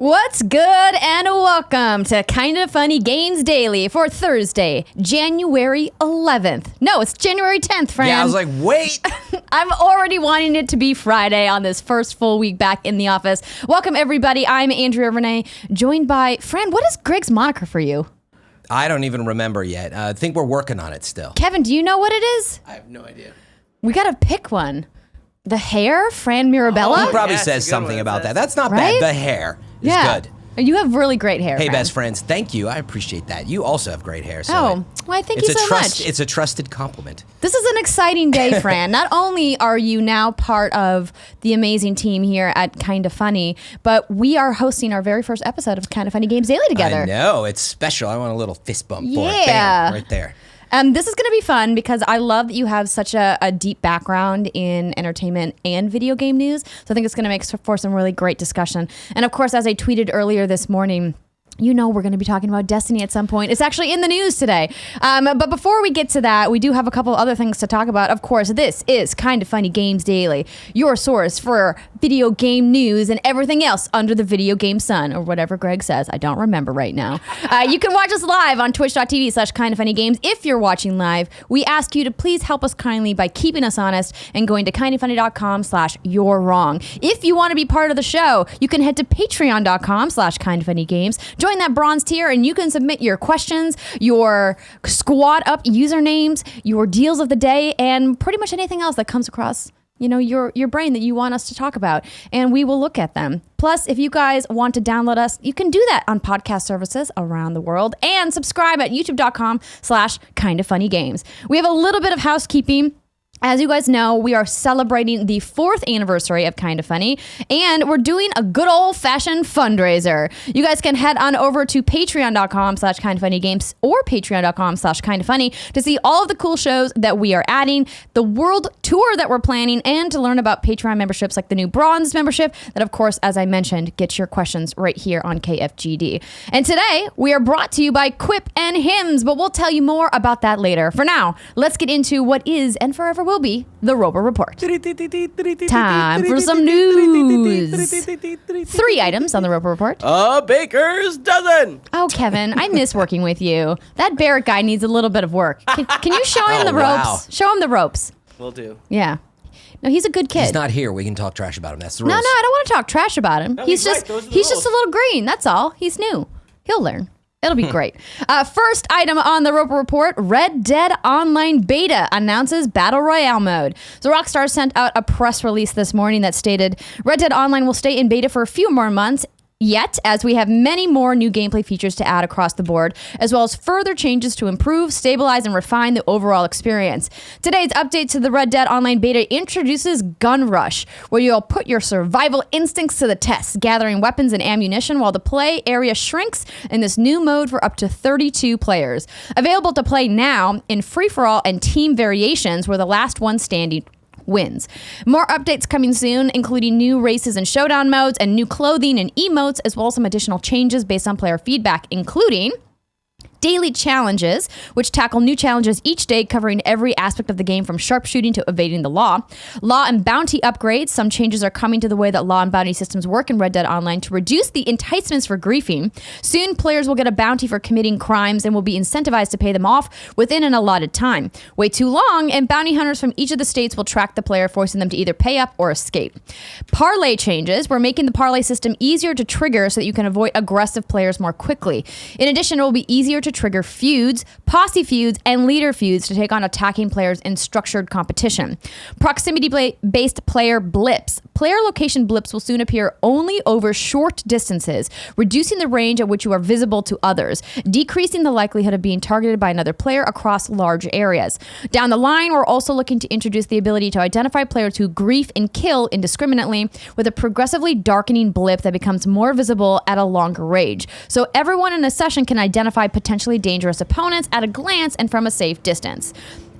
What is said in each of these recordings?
What's good, and welcome to Kinda Funny Games Daily for Thursday, January 11th. No, it's January 10th, Fran. Yeah, I was like, wait. I'm already wanting it to be Friday on this first full week back in the office. Welcome, everybody. I'm Andrea Renee, joined by Fran. What is Greg's moniker for you? I don't even remember yet. I think we're working on it still. Kevin, do you know what it is? I have no idea. We gotta pick one. The hair, Fran Mirabella? He probably yeah, says it's a good something one. about that. That's not Right? bad. The hair is good. You have really great hair, Hey, Fran. best friends, thank you. I appreciate that. You also have great hair. So Oh, well, thank you so much. It's a trusted compliment. This is an exciting day, Fran. Not only are you now part of the amazing team here at Kinda Funny, but we are hosting our very first episode of Kinda Funny Games Daily together. I know. It's special. I want a little fist bump for it. Yeah. Bam, right there. This is going to be fun because I love that you have such a deep background in entertainment and video game news. So I think it's going to make for some really great discussion. And of course, as I tweeted earlier this morning, you know we're going to be talking about Destiny at some point. It's actually in the news today. But before we get to that, we do have a couple other things to talk about. Of course, this is Kinda Funny Games Daily, your source for video game news and everything else under the video game sun, or whatever Greg says. I don't remember right now. You can watch us live on twitch.tv/kindafunnygames. If you're watching live, we ask you to please help us kindly by keeping us honest and going to kindafunny.com/you're wrong. If you want to be part of the show, you can head to patreon.com/kindafunnygames. Join that bronze tier and you can submit your questions, your squad up usernames, your deals of the day, and pretty much anything else that comes across your brain that you want us to talk about, and we will look at them. Plus, if you guys want to download us, you can do that on podcast services around the world, and subscribe at youtube.com/kindafunnygames. We have a little bit of housekeeping. As you guys know, we are celebrating the 4th anniversary of Kinda Funny, and we're doing a good old-fashioned fundraiser. You guys can head on over to patreon.com/kindafunnygames or patreon.com/kindafunny to see all of the cool shows that we are adding, the world tour that we're planning, and to learn about Patreon memberships like the new bronze membership that, of course, as I mentioned, gets your questions right here on KFGD. And today, we are brought to you by Quip and Hims, but we'll tell you more about that later. For now, let's get into what is and forever will be the Roper Report. Time for some news. 3 items on the Roper Report. A baker's dozen. Oh, Kevin, I miss working with you. That Barrett guy needs a little bit of work. Can you show him the ropes? Wow. Show him the ropes. Will do. Yeah. No, he's a good kid. He's not here. We can talk trash about him. That's the rules. No, I don't want to talk trash about him. No, he's he's just right. Those are the he's just a rules. little green. That's all. He's new. He'll learn. It'll be great. First item on the Roper Report, Red Dead Online Beta announces Battle Royale mode. So Rockstar sent out a press release this morning that stated, Red Dead Online will stay in beta for a few more months, yet, as we have many more new gameplay features to add across the board, as well as further changes to improve, stabilize, and refine the overall experience. Today's update to the Red Dead Online beta introduces Gun Rush, where you'll put your survival instincts to the test, gathering weapons and ammunition while the play area shrinks in this new mode for up to 32 players. Available to play now in free-for-all and team variations, where the last one standing wins. More updates coming soon, including new races and showdown modes and new clothing and emotes, as well as some additional changes based on player feedback, including daily challenges, which tackle new challenges each day covering every aspect of the game from sharpshooting to evading the law. Law and bounty upgrades. Some changes are coming to the way that law and bounty systems work in Red Dead Online to reduce the enticements for griefing. Soon, players will get a bounty for committing crimes and will be incentivized to pay them off within an allotted time. Wait too long, and bounty hunters from each of the states will track the player, forcing them to either pay up or escape. Parlay changes. We're making the parlay system easier to trigger so that you can avoid aggressive players more quickly. In addition, it will be easier to trigger feuds, posse feuds, and leader feuds to take on attacking players in structured competition. Proximity-based player blips. Player location blips will soon appear only over short distances, reducing the range at which you are visible to others, decreasing the likelihood of being targeted by another player across large areas. Down the line, we're also looking to introduce the ability to identify players who grief and kill indiscriminately with a progressively darkening blip that becomes more visible at a longer range. So everyone in a session can identify potentially dangerous opponents at a glance and from a safe distance.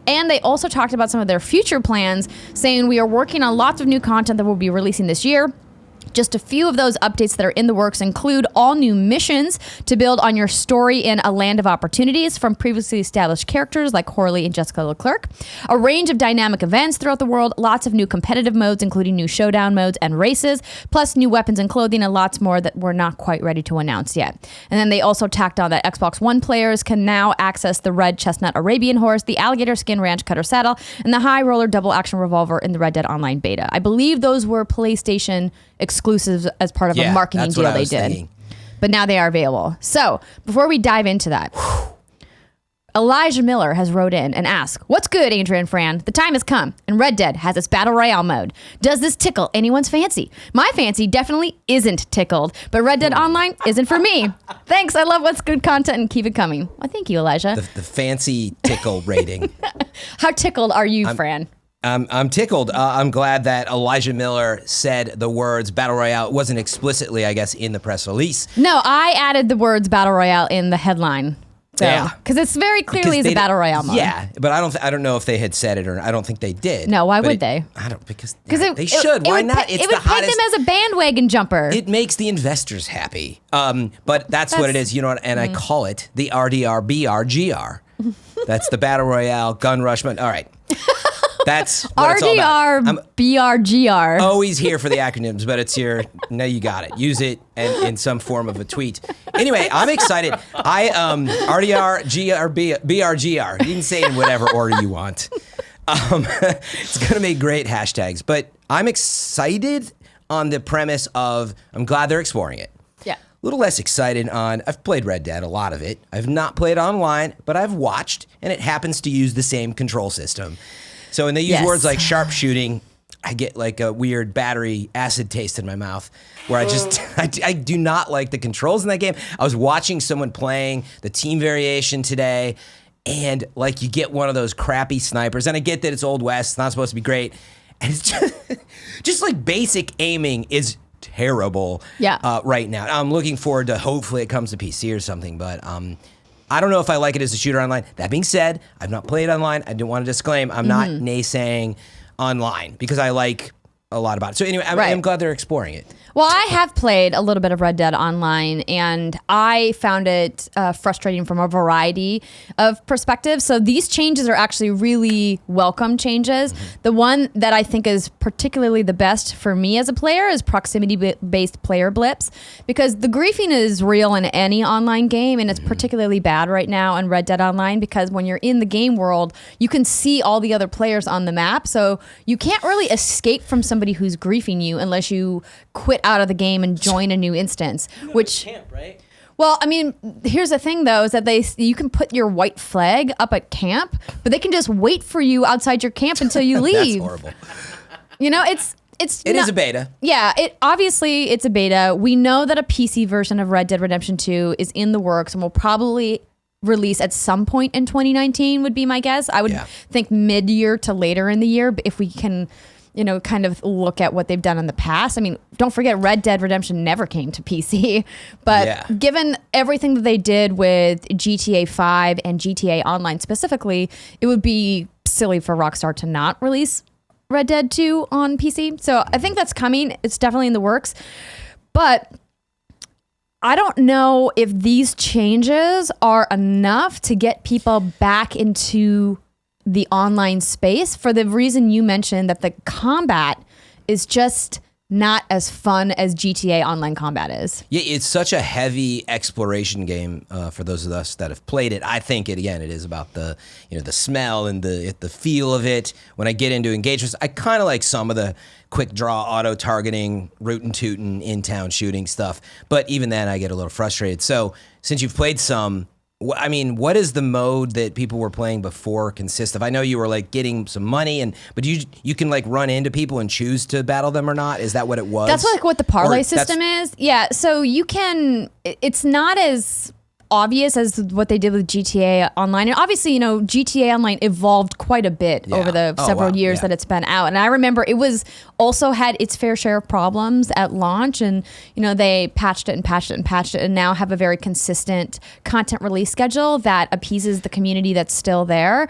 And they also talked about some of their future plans, saying we are working on lots of new content that we'll be releasing this year. Just a few of those updates that are in the works include all new missions to build on your story in a land of opportunities from previously established characters like Horley and Jessica Leclerc, a range of dynamic events throughout the world, lots of new competitive modes, including new showdown modes and races, plus new weapons and clothing, and lots more that we're not quite ready to announce yet. And then they also tacked on that Xbox One players can now access the red chestnut Arabian horse, the alligator skin ranch cutter saddle, and the high roller double action revolver in the Red Dead Online beta. I believe those were PlayStation exclusives as part of a marketing deal they did. Thinking. But now they are available. So before we dive into that, Elijah Miller has wrote in and asked, "What's good, Andrea and Fran? The time has come, and Red Dead has its Battle Royale mode. Does this tickle anyone's fancy? My fancy definitely isn't tickled, but Red Dead Online isn't for me. Thanks, I love what's good content and keep it coming." Well, thank you, Elijah. The fancy tickle rating. How tickled are you, Fran? I'm tickled. I'm glad that Elijah Miller said the words Battle Royale. It wasn't explicitly, I guess, in the press release. No, I added the words Battle Royale in the headline. So, yeah, because it's very clearly is a Battle Royale mode. Yeah, but I don't know if they had said it or I don't think they did. No, why would they? I don't because they should. Why not? It would paint them as a bandwagon jumper. It makes the investors happy. But that's what it is. You know what? And I call it the RDR BRGR. That's the Battle Royale gun rush mode. All right. That's what it's all about. RDR BRGR. Always here for the acronyms, but it's here. Now you got it. Use it and in some form of a tweet. Anyway, I'm excited. RDR BRGR. You can say it in whatever order you want. It's going to make great hashtags, but I'm excited on the premise of I'm glad they're exploring it. Yeah. A little less excited on, I've played Red Dead, a lot of it. I've not played online, but I've watched, and it happens to use the same control system. So when they use words like sharpshooting, I get like a weird battery acid taste in my mouth where I do not like the controls in that game. I was watching someone playing the team variation today, and like you get one of those crappy snipers, and I get that it's Old West, it's not supposed to be great. And it's just like basic aiming is terrible right now. I'm looking forward to hopefully it comes to PC or something, but I don't know if I like it as a shooter online. That being said, I've not played online. I didn't want to disclaim. I'm not naysaying online because I like a lot about it. So anyway, I'm glad they're exploring it. Well, I have played a little bit of Red Dead Online, and I found it frustrating from a variety of perspectives. So these changes are actually really welcome changes. The one that I think is particularly the best for me as a player is proximity-based player blips, because the griefing is real in any online game, and it's particularly bad right now in Red Dead Online because when you're in the game world, you can see all the other players on the map, so you can't really escape from somebody who's griefing you unless you quit out of the game and join a new instance. Which camp, right? Well, I mean, here's the thing though, is that you can put your white flag up at camp, but they can just wait for you outside your camp until you leave. That's horrible. You know, it is a beta. Yeah, obviously it's a beta. We know that a PC version of Red Dead Redemption 2 is in the works and will probably release at some point in 2019 would be my guess. I would think mid-year to later in the year if we can kind of look at what they've done in the past. I mean, don't forget Red Dead Redemption never came to PC, but given everything that they did with GTA 5 and GTA Online specifically, it would be silly for Rockstar to not release Red Dead 2 on PC. So I think that's coming. It's definitely in the works, but I don't know if these changes are enough to get people back into the online space for the reason you mentioned, that the combat is just not as fun as GTA Online combat is. Yeah, it's such a heavy exploration game for those of us that have played it. I think it is about the smell and the feel of it. When I get into engagements, I kind of like some of the quick draw, auto targeting, rootin' tootin' in town shooting stuff. But even then, I get a little frustrated. So since you've played some, I mean, what is the mode that people were playing before consist of? I know you were like getting some money, but you can like run into people and choose to battle them or not. Is that what it was? That's what the parlay system is. Yeah, so you can. It's not as obvious as what they did with GTA Online, and obviously, GTA Online evolved quite a bit over the several years that it's been out. And I remember it was also had its fair share of problems at launch, and they patched it and patched it and patched it, and now have a very consistent content release schedule that appeases the community that's still there.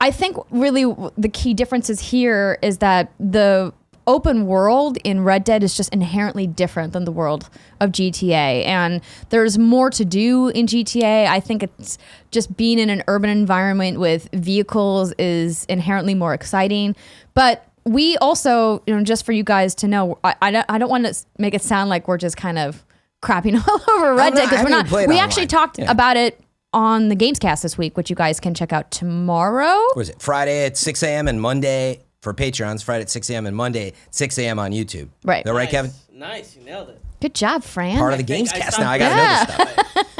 I think really the key differences here is that the open world in Red Dead is just inherently different than the world of GTA. And there's more to do in GTA. I think it's just being in an urban environment with vehicles is inherently more exciting. But we also, just for you guys to know, I don't want to make it sound like we're just kind of crapping all over Red Dead, because we're not. We actually talked about it on the Gamescast this week, which you guys can check out tomorrow. What is it? Friday at 6 a.m. and Monday for Patreons. Friday at 6 a.m. and Monday at 6 a.m. on YouTube. Right. Is that right, Kevin? Nice, you nailed it. Good job, Fran. Part of the Gamescast now. I got to know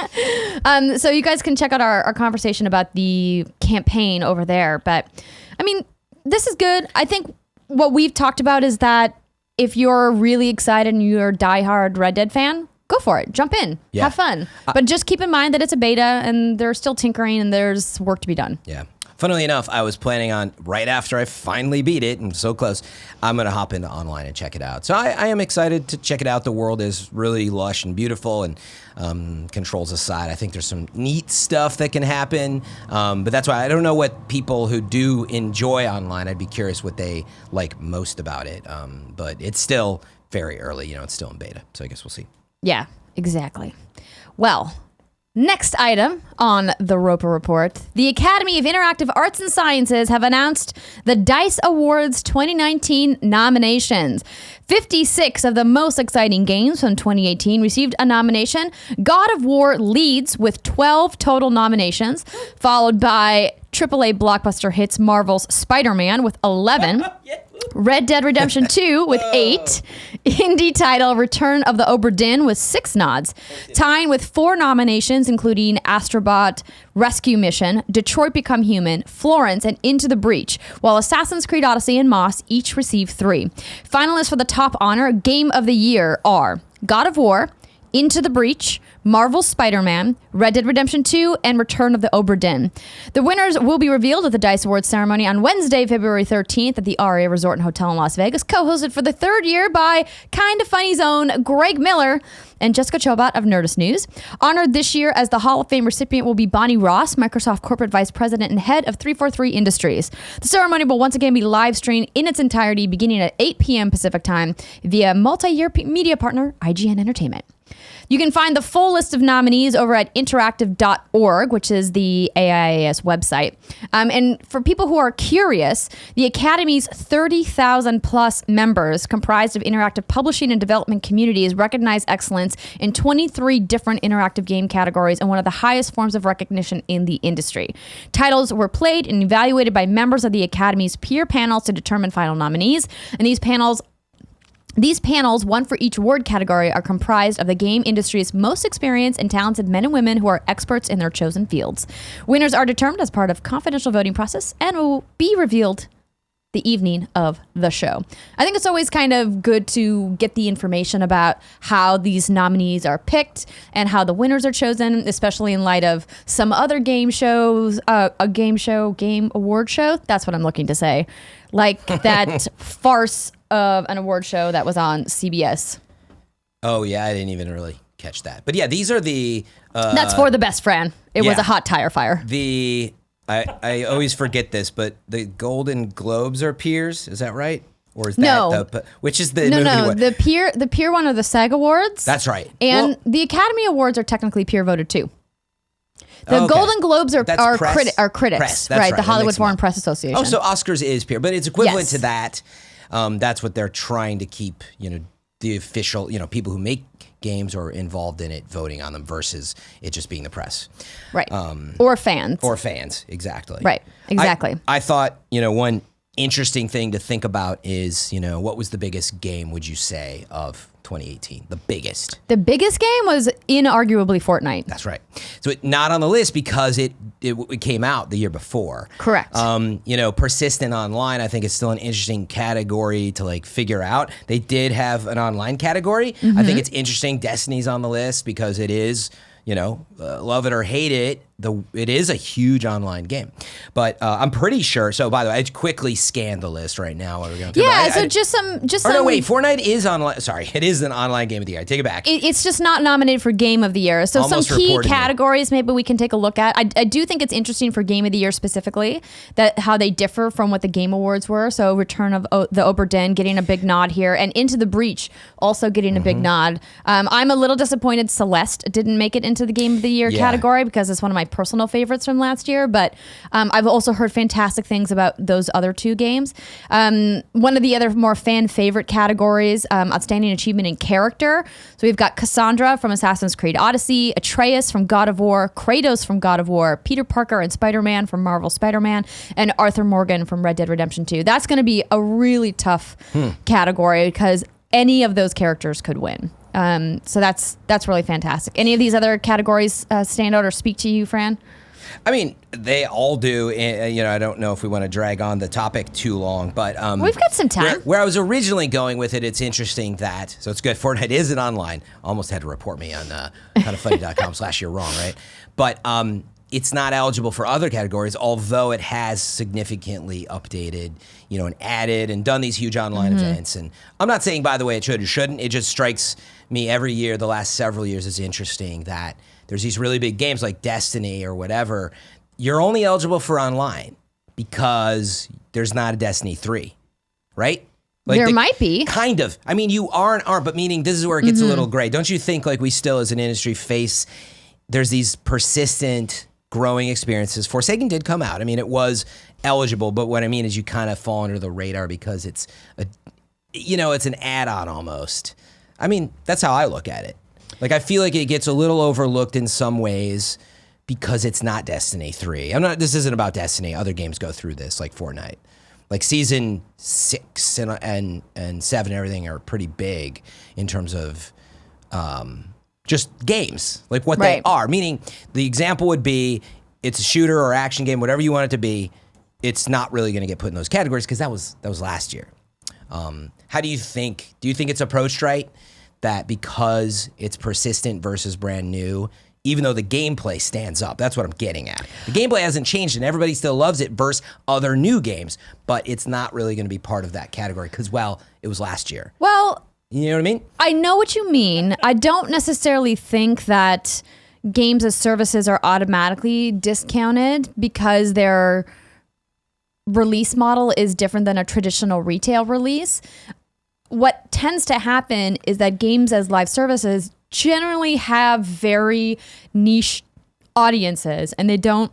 this stuff. So you guys can check out our conversation about the campaign over there. But, I mean, this is good. I think what we've talked about is that if you're really excited and you're a diehard Red Dead fan, go for it. Jump in. Yeah. Have fun. But just keep in mind that it's a beta and they're still tinkering and there's work to be done. Yeah. Funnily enough, I was planning on, right after I finally beat it, and so close, I'm going to hop into online and check it out. So I am excited to check it out. The world is really lush and beautiful, and controls aside, I think there's some neat stuff that can happen. But that's why I don't know what people who do enjoy online, I'd be curious what they like most about it. But it's still very early. It's still in beta. So I guess we'll see. Yeah, exactly. Well, next item on the Roper Report, the Academy of Interactive Arts and Sciences have announced the D.I.C.E Awards 2019 nominations. 56 of the most exciting games from 2018 received a nomination. God of War leads with 12 total nominations, followed by AAA blockbuster hits Marvel's Spider-Man with 11. Red Dead Redemption 2 with 8. Indie title Return of the Obra Dinn with 6 nods. Tying with 4 nominations, including Astrobot Rescue Mission, Detroit Become Human, Florence, and Into the Breach, while Assassin's Creed Odyssey and Moss each received 3. Finalists for the top honor Game of the Year are God of War, Into the Breach, Marvel's Spider-Man, Red Dead Redemption 2, and Return of the Obra Dinn. The winners will be revealed at the D.I.C.E Awards ceremony on Wednesday, February 13th at the RA Resort and Hotel in Las Vegas, co-hosted for the 3rd year by Kinda Funny's own Greg Miller and Jessica Chobot of Nerdist News. Honored this year as the Hall of Fame recipient will be Bonnie Ross, Microsoft Corporate Vice President and Head of 343 Industries. The ceremony will once again be live streamed in its entirety beginning at 8 p.m. Pacific time via multi-year media partner IGN Entertainment. You can find the full list of nominees over at interactive.org, which is the AIAS website. And for people who are curious, the Academy's 30,000 plus members, comprised of interactive publishing and development communities, recognize excellence in 23 different interactive game categories and one of the highest forms of recognition in the industry. Titles were played and evaluated by members of the Academy's peer panels to determine final nominees, and these panels, one for each award category, are comprised of the game industry's most experienced and talented men and women who are experts in their chosen fields. Winners are determined as part of confidential voting process and will be revealed the evening of the show. I think it's always kind of good to get the information about how these nominees are picked and how the winners are chosen, especially in light of some other game shows, game award show. That's what I'm looking to say. Like that farce of an award show that was on CBS. Oh, yeah, I didn't even really catch that. But yeah, these are the... That's for the best, Fran. It was a hot tire fire. I always forget this, but the Golden Globes are peers, is that right? Or is that which is the movie? No, the peer one are the SAG Awards. That's right. And the Academy Awards are technically peer voted too. The Golden Globes are critics, press, right? The That Hollywood Foreign Press Association. Oh, so Oscars is peer, but it's equivalent to that. That's what they're trying to keep, the official, people who make games or involved in it voting on them versus it just being the press. Right. Or fans. Or fans, exactly. Right, exactly. I thought, one interesting thing to think about is, what was the biggest game, would you say, of 2018? The biggest. The biggest game was inarguably Fortnite. That's right. So not on the list because it came out the year before. Correct. Persistent online, I think, is still an interesting category to figure out. They did have an online category. Mm-hmm. I think it's interesting. Destiny's on the list because it is, love it or hate it, it is a huge online game. But I'm pretty sure. So by the way, I quickly scanned the list right now. What are we going to do? Yeah, so just some. Oh no, wait. Fortnite is online. Sorry, it is an online game of the year. I take it back. It's just not nominated for Game of the Year. So Almost some key reported it. categories maybe we can take a look at. I do think it's interesting for Game of the Year specifically that how they differ from what the Game Awards were. So Return of the Obra Dinn getting a big nod here, and Into the Breach also getting a big nod. I'm a little disappointed Celeste didn't make it into the Game of the Year category because it's one of my personal favorites from last year. But I've also heard fantastic things about those other two games. One of the other more fan favorite categories, outstanding achievement in character. So we've got Cassandra from Assassin's Creed Odyssey, Atreus from God of War, Kratos from God of War, Peter Parker and Spider-Man from Marvel Spider-Man, and Arthur Morgan from Red Dead Redemption 2. That's going to be a really tough category because any of those characters could win. So that's really fantastic. Any of these other categories stand out or speak to you, Fran? I mean, they all do. I don't know if we want to drag on the topic too long, but we've got some time. Where I was originally going with it, it's interesting that, so it's good. Fortnite is an online. Almost had to report me on kindafunny.com/you're wrong, right? But it's not eligible for other categories, although it has significantly updated, and added and done these huge online events. And I'm not saying, by the way, it should or shouldn't. It just strikes me every year, the last several years, is interesting that there's these really big games like Destiny or whatever. You're only eligible for online because there's not a Destiny 3, right? Like there might be. Kind of. I mean, you are and aren't, but meaning this is where it gets a little gray. Don't you think like we still as an industry there's these persistent growing experiences. Forsaken did come out. I mean, it was eligible, but what I mean is you kind of fall under the radar because it's it's an add-on almost. I mean, that's how I look at it. Like, I feel like it gets a little overlooked in some ways because it's not Destiny 3. This isn't about Destiny. Other games go through this, like Fortnite. Like season 6 and 7 and everything are pretty big in terms of just games, like what they are. Meaning, the example would be it's a shooter or action game, whatever you want it to be. It's not really going to get put in those categories because that was last year. How do you think? Do you think it's approached right? That because it's persistent versus brand new, even though the gameplay stands up. That's what I'm getting at. The gameplay hasn't changed and everybody still loves it versus other new games, but it's not really going to be part of that category because, it was last year. Well, you know what I mean? I know what you mean. I don't necessarily think that games as services are automatically discounted because their release model is different than a traditional retail release. What tends to happen is that games as live services generally have very niche audiences and they don't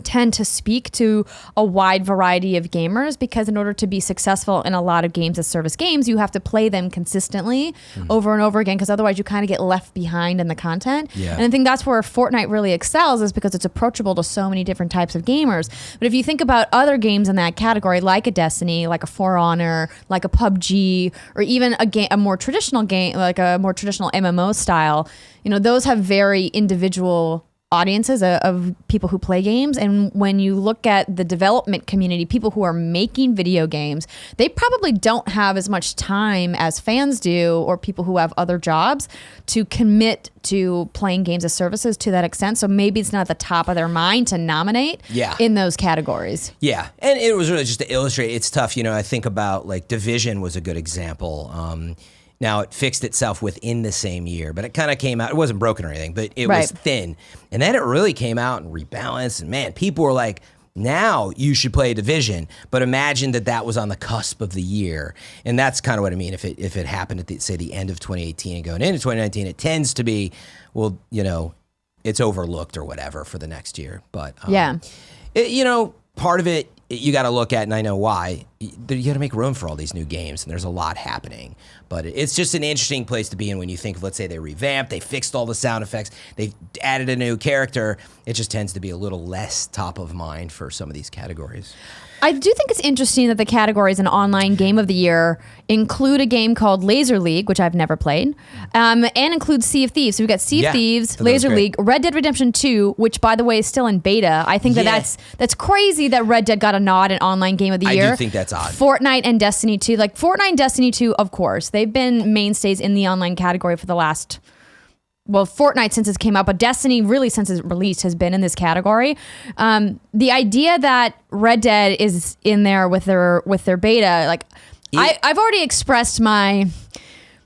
tend to speak to a wide variety of gamers because in order to be successful in a lot of games as service games, you have to play them consistently over and over again because otherwise you kind of get left behind in the content. Yeah. And I think that's where Fortnite really excels is because it's approachable to so many different types of gamers. But if you think about other games in that category, like a Destiny, like a For Honor, like a PUBG, or even a more traditional game, like a more traditional MMO style, those have very individual audiences of people who play games. And when you look at the development community, people who are making video games, they probably don't have as much time as fans do or people who have other jobs to commit to playing games as services to that extent. So maybe it's not at the top of their mind to nominate in those categories. Yeah. And it was really just to illustrate, it's tough. I think about like Division was a good example. Now, it fixed itself within the same year, but it kind of came out. It wasn't broken or anything, but it was thin. And then it really came out and rebalanced. And man, people were like, now you should play Division. But imagine that was on the cusp of the year. And that's kind of what I mean. If it happened at, the end of 2018 and going into 2019, it tends to be, it's overlooked or whatever for the next year. But, part of it, you got to look at, and I know why, you got to make room for all these new games, and there's a lot happening. But it's just an interesting place to be in when you think of, let's say, they revamped, they fixed all the sound effects, they added a new character. It just tends to be a little less top of mind for some of these categories. I do think it's interesting that the categories in online game of the year include a game called Laser League, which I've never played, and includes Sea of Thieves. So we've got Sea of Thieves, Laser League, Red Dead Redemption 2, which by the way is still in beta. I think that's crazy that Red Dead got a nod in online game of the year. I do think that's odd. Fortnite and Destiny 2, like Fortnite and Destiny 2, of course, they've been mainstays in the online category for the last Fortnite since it came out, but Destiny really since its release has been in this category. The idea that Red Dead is in there with their beta, like I've already expressed my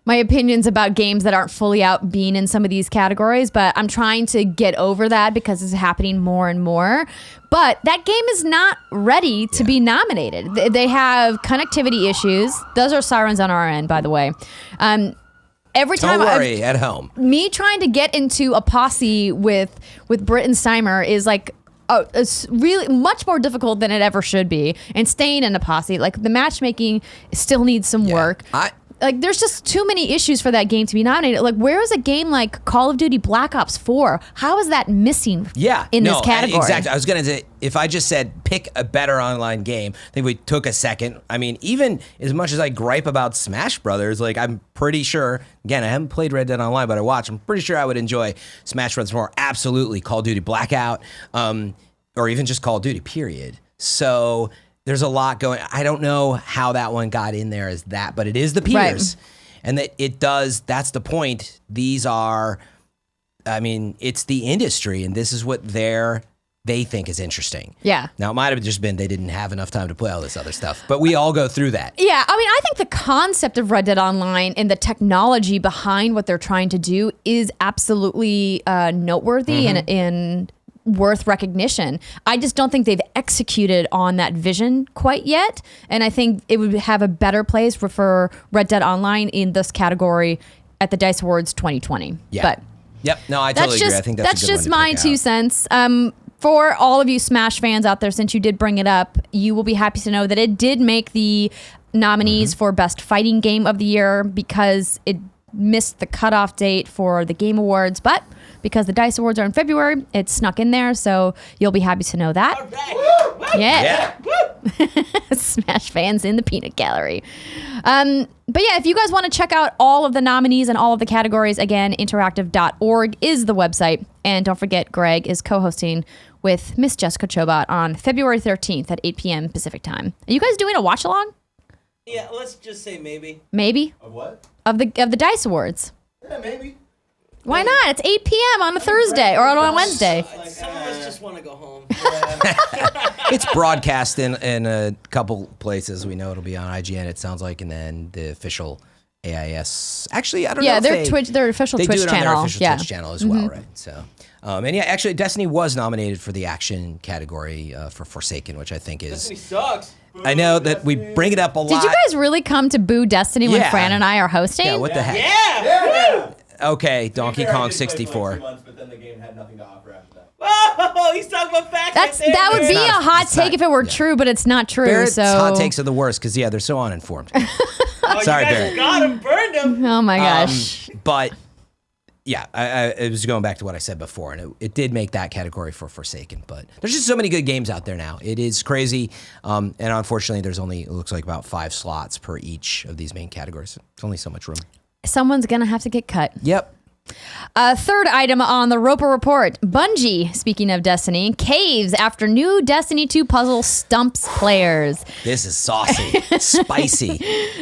opinions about games that aren't fully out being in some of these categories, but I'm trying to get over that because it's happening more and more. But that game is not ready to be nominated. They have connectivity issues. Those are sirens on our end, by the way. Every time Don't worry, at home. Me trying to get into a posse with Britt and Steimer is like it's really much more difficult than it ever should be. And staying in a posse, like the matchmaking still needs some work. Like, there's just too many issues for that game to be nominated. Like, where is a game like Call of Duty Black Ops 4? How is that missing in this category? Exactly. I was going to say, if I just said pick a better online game, I think we took a second. I mean, even as much as I gripe about Smash Brothers, like, I'm pretty sure, again, I haven't played Red Dead Online, but I watch. I'm pretty sure I would enjoy Smash Brothers more. Absolutely. Call of Duty Blackout, or even just Call of Duty, period. So there's a lot going. I don't know how that one got in there as that, but it is the peers. Right. And that it does, that's the point. These are, I mean, it's the industry, and this is what they think is interesting. Yeah. Now, it might have just been they didn't have enough time to play all this other stuff, but we all go through that. Yeah, I mean, I think the concept of Red Dead Online and the technology behind what they're trying to do is absolutely noteworthy and worth recognition. I just don't think they've executed on that vision quite yet, and I think it would have a better place for Red Dead Online in this category at the D.I.C.E Awards 2020. Yeah. But yep. No, I totally agree. I think that's a good just one to my pick 2 out. cents. For all of you Smash fans out there, since you did bring it up, you will be happy to know that it did make the nominees for Best Fighting Game of the Year because it missed the cutoff date for the Game Awards, but because the D.I.C.E Awards are in February, it snuck in there, so you'll be happy to know that. Right. Yeah. Smash fans in the peanut gallery. But yeah, if you guys want to check out all of the nominees and all of the categories, again, interactive.org is the website. And don't forget, Greg is co-hosting with Miss Jessica Chobot on February 13th at 8 p.m. Pacific time. Are you guys doing a watch-along? Yeah, let's just say maybe. Maybe? Of what? Of the D.I.C.E Awards. Yeah, maybe. Why not? It's 8 p.m. on a Thursday or on a Wednesday. Like, some of us just want to go home. It's broadcast in a couple places. We know it'll be on IGN, it sounds like, and then the official AIS. Actually, I don't know. Yeah, if their official they Twitch do it channel. on their official Twitch channel as well, right? So, and yeah, actually, Destiny was nominated for the action category for Forsaken, which I think is. Destiny sucks. I know that we bring it up a lot. Did you guys really come to boo Destiny when Fran and I are hosting? Yeah, what the heck? Yeah! Okay, Donkey Kong I did play for 64. like 2 months, but then the game had nothing to offer after that. Oh, he's talking about facts. That would be a hot it's not- take if it were yeah. true, but it's not true. Barrett's so hot takes are the worst because, yeah, they're so uninformed. Sorry, you guys Barrett. got him, burned him. Oh my gosh. But yeah, I was going back to what I said before, and it did make that category for Forsaken. But there's just so many good games out there now. It is crazy, and unfortunately, there's only, it looks like, about 5 slots per each of these main categories. There's only so much room. Someone's going to have to get cut. Yep. Third item on the Roper Report. Bungie, speaking of Destiny, caves after new Destiny 2 puzzle stumps players. This is saucy, spicy.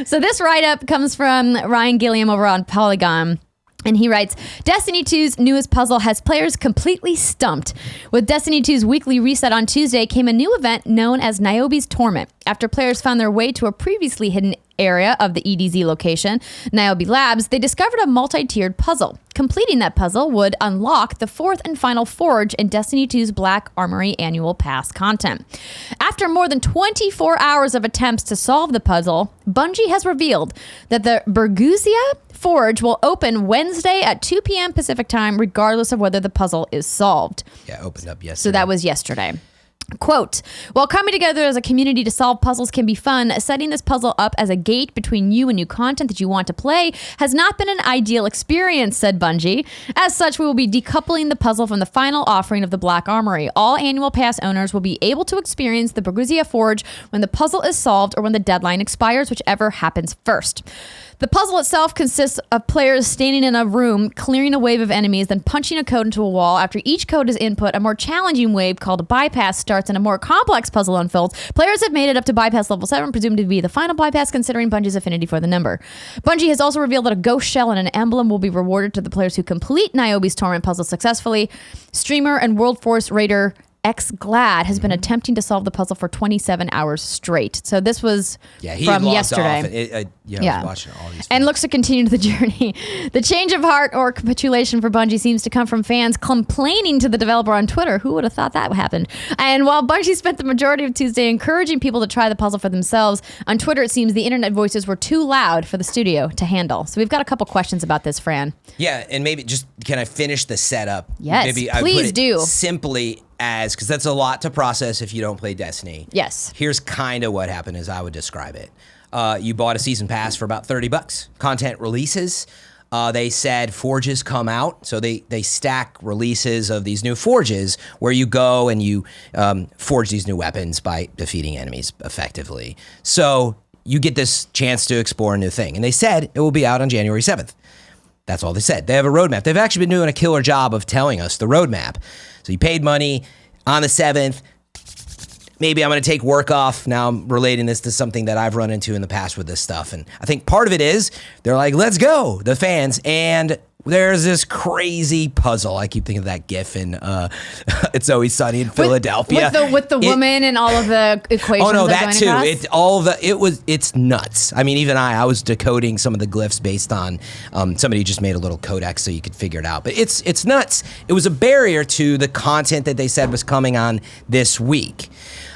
So this write-up comes from Ryan Gilliam over on Polygon. And he writes, Destiny 2's newest puzzle has players completely stumped. With Destiny 2's weekly reset on Tuesday came a new event known as Niobe's Torment. After players found their way to a previously hidden area of the EDZ location, Niobe Labs, they discovered a multi-tiered puzzle. Completing that puzzle would unlock the 4th and final forge in Destiny 2's Black Armory Annual Pass content. After more than 24 hours of attempts to solve the puzzle, Bungie has revealed that the Berguzia Forge will open Wednesday at 2 p.m. Pacific time, regardless of whether the puzzle is solved. Yeah, opened up yesterday. So that was yesterday. Quote, while coming together as a community to solve puzzles can be fun, setting this puzzle up as a gate between you and new content that you want to play has not been an ideal experience, said Bungie. As such, we will be decoupling the puzzle from the final offering of the Black Armory. All annual pass owners will be able to experience the Berguzia Forge when the puzzle is solved or when the deadline expires, whichever happens first. The puzzle itself consists of players standing in a room, clearing a wave of enemies, then punching a code into a wall. After each code is input, a more challenging wave called a bypass starts and a more complex puzzle unfolds. Players have made it up to bypass level 7, presumed to be the final bypass considering Bungie's affinity for the number. Bungie has also revealed that a ghost shell and an emblem will be rewarded to the players who complete Niobe's Torment puzzle successfully. Streamer and World Force Raider X Glad has been attempting to solve the puzzle for 27 hours straight. So this was from yesterday. I was watching all these. And looks to continue the journey. The change of heart or capitulation for Bungie seems to come from fans complaining to the developer on Twitter. Who would have thought that happened? And while Bungie spent the majority of Tuesday encouraging people to try the puzzle for themselves, on Twitter it seems the internet voices were too loud for the studio to handle. So we've got a couple questions about this, Fran. Yeah, and maybe just can I finish the setup? Yes, maybe please do. Simply because that's a lot to process if you don't play Destiny. Yes. Here's kind of what happened as I would describe it. You bought a season pass for about $30. Content releases. They said forges come out. So they stack releases of these new forges where you go and you forge these new weapons by defeating enemies effectively. So you get this chance to explore a new thing. And they said it will be out on January 7th. That's all they said. They have a roadmap. They've actually been doing a killer job of telling us the roadmap. So you paid money on the 7th. Maybe I'm going to take work off. Now I'm relating this to something that I've run into in the past with this stuff. And I think part of it is they're like, let's go, the fans. And there's this crazy puzzle. I keep thinking of that GIF in It's Always Sunny in Philadelphia. With the woman and all of the equations. Oh no, that too. Across? It's nuts. I mean, even I was decoding some of the glyphs based on somebody just made a little codex so you could figure it out. But it's nuts. It was a barrier to the content that they said was coming on this week.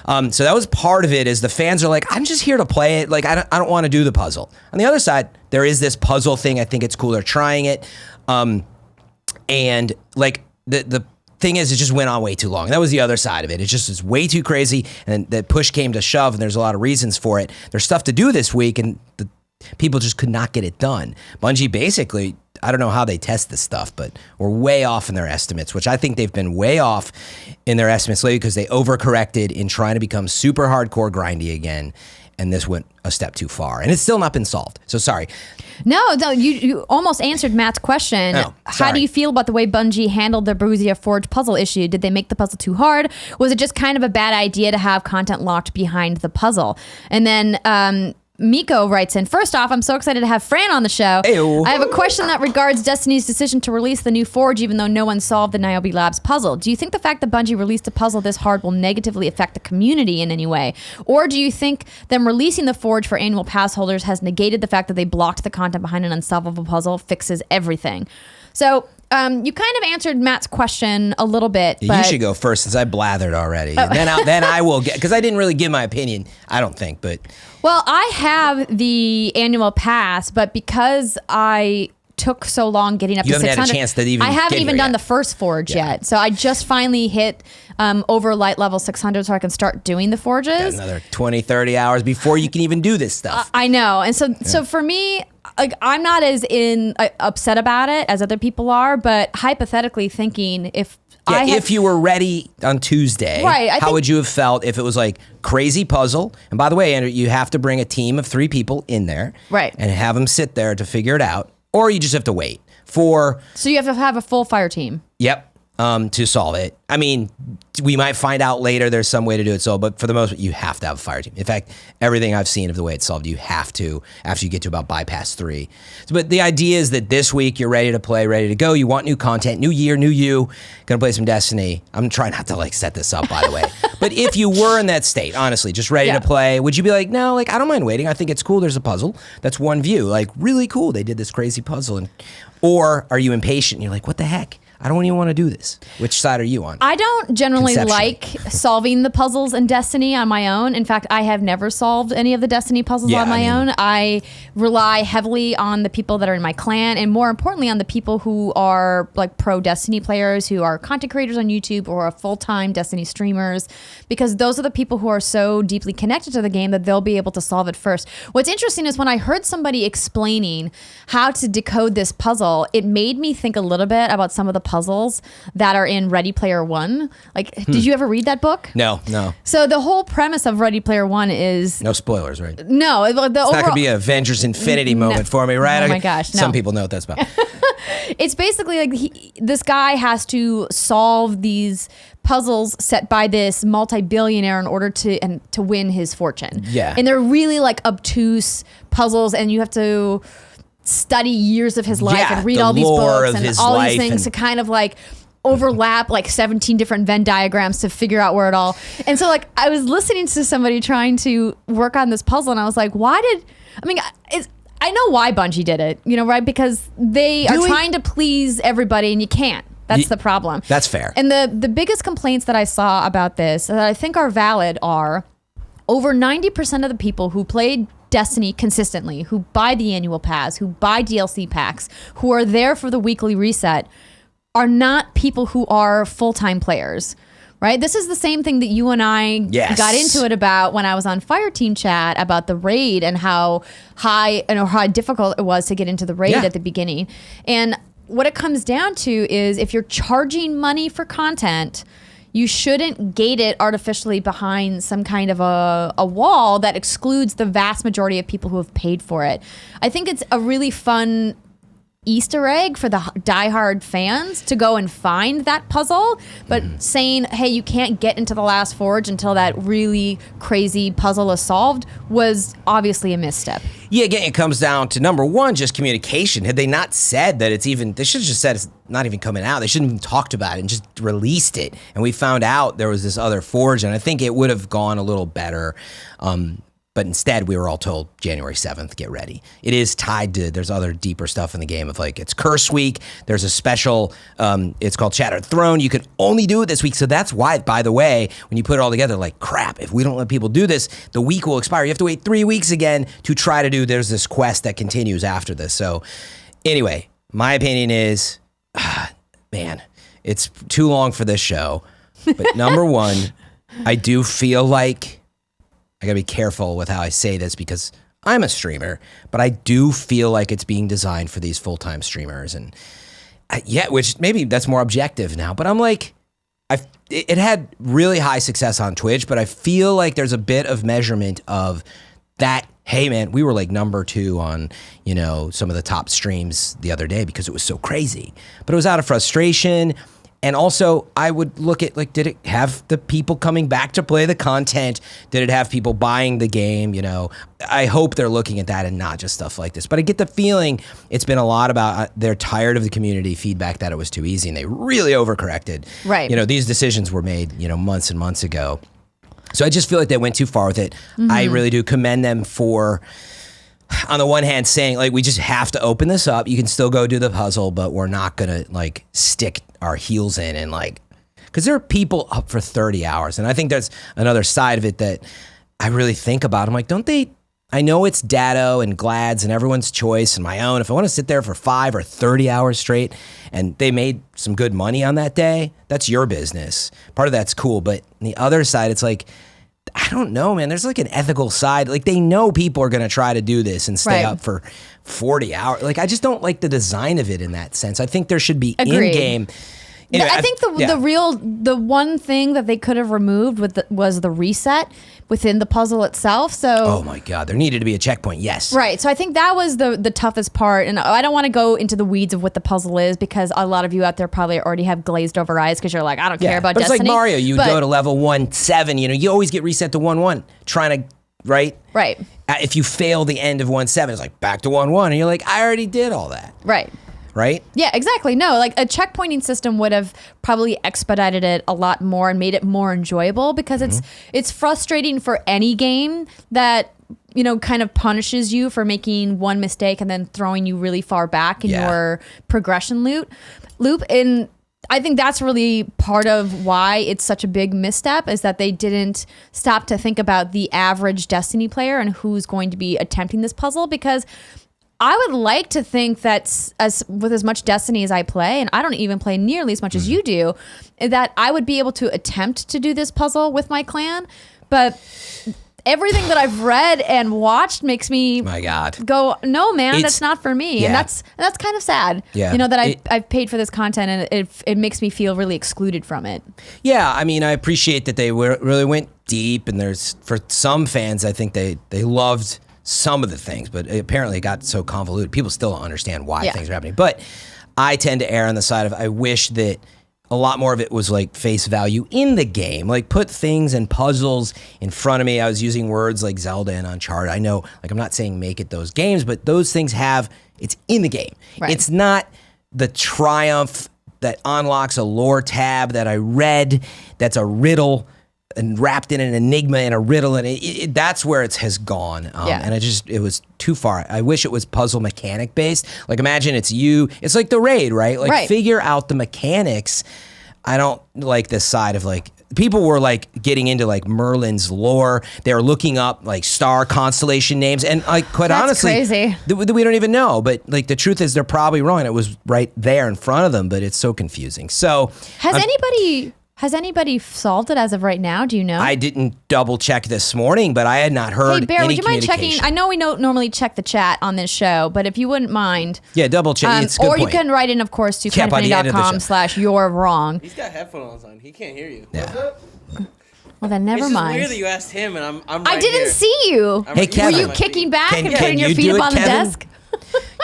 So that was part of it. Is the fans are like, I'm just here to play it. Like I don't want to do the puzzle. On the other side, there is this puzzle thing. I think it's cool. They're trying it. And like the thing is, it just went on way too long. That was the other side of it. It just is way too crazy. And the push came to shove, and there's a lot of reasons for it. There's stuff to do this week, and the people just could not get it done. Bungie basically, I don't know how they test this stuff, but we're way off in their estimates, which I think they've been way off in their estimates lately because they overcorrected in trying to become super hardcore grindy again. And this went a step too far. And it's still not been solved. So sorry. No, you almost answered Matt's question. Oh, How do you feel about the way Bungie handled the Bruzia Forge puzzle issue? Did they make the puzzle too hard? Was it just kind of a bad idea to have content locked behind the puzzle? And then Miko writes in, first off, I'm so excited to have Fran on the show. Ew. I have a question that regards Destiny's decision to release the new Forge even though no one solved the Niobe Labs puzzle. Do you think the fact that Bungie released a puzzle this hard will negatively affect the community in any way? Or do you think them releasing the Forge for annual pass holders has negated the fact that they blocked the content behind an unsolvable puzzle, fixes everything? So you kind of answered Matt's question a little bit. But you should go first since I blathered already. And then I will get, because I didn't really give my opinion, I don't think, but. Well, I have the annual pass, but because I took so long getting up to 600. You haven't had a chance to even I haven't get even here done yet. the first Forge yet. So I just finally hit over light level 600 so I can start doing the Forges. Got another 20, 30 hours before you can even do this stuff. I know. And so for me, like, I'm not as upset about it as other people are, but hypothetically thinking if you were ready on Tuesday, right, how would you have felt if it was like crazy puzzle? And by the way, Andrew, you have to bring a team of 3 people in there, right, and have them sit there to figure it out, or you just have to wait for. So you have to have a full fire team. Yep. To solve it. I mean, we might find out later there's some way to do it so, but for the most part, you have to have a fire team. In fact, everything I've seen of the way it's solved, you have to after you get to about bypass 3. But the idea is that this week you're ready to play, ready to go. You want new content, new year, new you. Gonna play some Destiny. I'm trying not to like set this up, by the way. But if you were in that state, honestly, just ready to play, would you be like, no, like I don't mind waiting. I think it's cool. There's a puzzle. That's one view. Like really cool. They did this crazy puzzle. Or are you impatient? And you're like, what the heck? I don't even want to do this. Which side are you on? I don't generally like solving the puzzles in Destiny on my own. In fact, I have never solved any of the Destiny puzzles on my own. I rely heavily on the people that are in my clan, and more importantly, on the people who are like pro Destiny players, who are content creators on YouTube or are full-time Destiny streamers, because those are the people who are so deeply connected to the game that they'll be able to solve it first. What's interesting is when I heard somebody explaining how to decode this puzzle, it made me think a little bit about some of the puzzles puzzles that are in Ready Player One. Like, did you ever read that book? No. So the whole premise of Ready Player One is No spoilers, right? no. The It's not overall, going to be an Avengers Infinity moment for me, right? Oh my gosh, no. Some people know what that's about. it's basically like this guy has to solve these puzzles set by this multi-billionaire in order to win his fortune. Yeah. And they're really like obtuse puzzles, and you have to study years of his life Yeah, and read the all these lore books of and his all these life things and- to kind of like overlap like 17 different Venn diagrams to figure out where it all. And so like I was listening to somebody trying to work on this puzzle, and I was like, I know why Bungie did it, right? Because they are trying to please everybody, and you can't. That's the problem. That's fair. And the biggest complaints that I saw about this that I think are valid are over 90% of the people who played Destiny consistently, who buy the annual pass, who buy DLC packs, who are there for the weekly reset, are not people who are full-time players. Right? This is the same thing that you and I got into it about when I was on Fireteam Chat about the raid and how high and how difficult it was to get into the raid at the beginning. And what it comes down to is if you're charging money for content, you shouldn't gate it artificially behind some kind of a wall that excludes the vast majority of people who have paid for it. I think it's a really fun Easter egg for the diehard fans to go and find that puzzle, but saying, hey, you can't get into the last forge until that really crazy puzzle is solved was obviously a misstep. Yeah, again, it comes down to number one, just communication. Had they not said that it's even, they should have just said it's not even coming out. They shouldn't have even talked about it and just released it. And we found out there was this other forge, and I think it would have gone a little better. But instead, we were all told January 7th, get ready. It is tied to, there's other deeper stuff in the game of like, it's Curse Week. There's a special, it's called Shattered Throne. You can only do it this week. So that's why, by the way, when you put it all together, like, crap, if we don't let people do this, the week will expire. You have to wait 3 weeks again to try to do, there's this quest that continues after this. So anyway, my opinion is, man, it's too long for this show. But number one, I do feel like, I gotta be careful with how I say this because I'm a streamer, but I do feel like it's being designed for these full-time streamers, and which maybe that's more objective now. But I'm like, it had really high success on Twitch, but I feel like there's a bit of measurement of that. Hey man, we were like number 2 on some of the top streams the other day because it was so crazy, but it was out of frustration. And also, I would look at, like, did it have the people coming back to play the content? Did it have people buying the game? I hope they're looking at that and not just stuff like this. But I get the feeling it's been a lot about they're tired of the community feedback that it was too easy, and they really overcorrected. Right. These decisions were made, months and months ago. So I just feel like they went too far with it. Mm-hmm. I really do commend them for, on the one hand, saying, like, we just have to open this up. You can still go do the puzzle, but we're not going to, like, stick our heels in and, like, because there are people up for 30 hours. And I think there's another side of it that I really think about. I'm like, don't they, I know it's Datto and Glad's and everyone's choice and my own. If I want to sit there for 5 or 30 hours straight and they made some good money on that day, that's your business. Part of that's cool. But on the other side, it's like, I don't know, man. There's like an ethical side. Like, they know people are going to try to do this and stay up for 40 hours. Like, I just don't like the design of it in that sense. I think there should be in-game. Anyway, I think the one thing that they could have removed was the reset within the puzzle itself. So, oh my God, there needed to be a checkpoint. Yes. Right. So I think that was the toughest part. And I don't want to go into the weeds of what the puzzle is because a lot of you out there probably already have glazed over eyes because you're like, I don't care about Destiny. But it's like Mario. You go to level 1-7. You always get reset to 1-1. Trying to, right? Right. If you fail the end of 1-7, it's like back to 1-1. And you're like, I already did all that. Right. Right? Yeah, exactly. No, like a checkpointing system would have probably expedited it a lot more and made it more enjoyable because it's frustrating for any game that kind of punishes you for making one mistake and then throwing you really far back in your progression loop. And I think that's really part of why it's such a big misstep is that they didn't stop to think about the average Destiny player and who's going to be attempting this puzzle because I would like to think that with as much Destiny as I play, and I don't even play nearly as much as you do, that I would be able to attempt to do this puzzle with my clan. But everything that I've read and watched makes me My God. go, no, man, It's- that's not for me. yeah. And that's kind of sad. Yeah. You know, that I've paid for this content and it makes me feel really excluded from it. Yeah, I mean, I appreciate that they really went deep, and there's, for some fans, I think they loved some of the things, but apparently it got so convoluted. People still don't understand why things are happening. But I tend to err on the side of, I wish that a lot more of it was like face value in the game. Like, put things and puzzles in front of me. I was using words like Zelda and Uncharted. I know, like, I'm not saying make it those games, but those things it's in the game. Right. It's not the triumph that unlocks a lore tab that I read that's a riddle and wrapped in an enigma and a riddle, and that's where it has gone. And it was too far. I wish it was puzzle mechanic based. Like, imagine it's like the raid, right? Like, figure out the mechanics. I don't like this side of, like, people were like getting into like Merlin's lore. They were looking up like star constellation names, and like, quite honestly, crazy. We don't even know. But like, the truth is, they're probably wrong. It was right there in front of them, but it's so confusing. So Has anybody solved it as of right now? Do you know? I didn't double check this morning, but I had not heard Hey, Bear, any would you mind checking? communication. I know we don't normally check the chat on this show, but if you wouldn't mind. Yeah, double check. It's a good or point. you can write in, of course, to Yeah, by the end of the show. kindoffunny.com/you're wrong. He's got headphones on. He can't hear you. Yeah. Well, then never It's just mind. weird that you asked him, and I'm right I didn't here. see you. I'm Hey, right Kevin. Were here you on my kicking feet. back Can- and can putting your you feet do up it, on the Kevin? desk?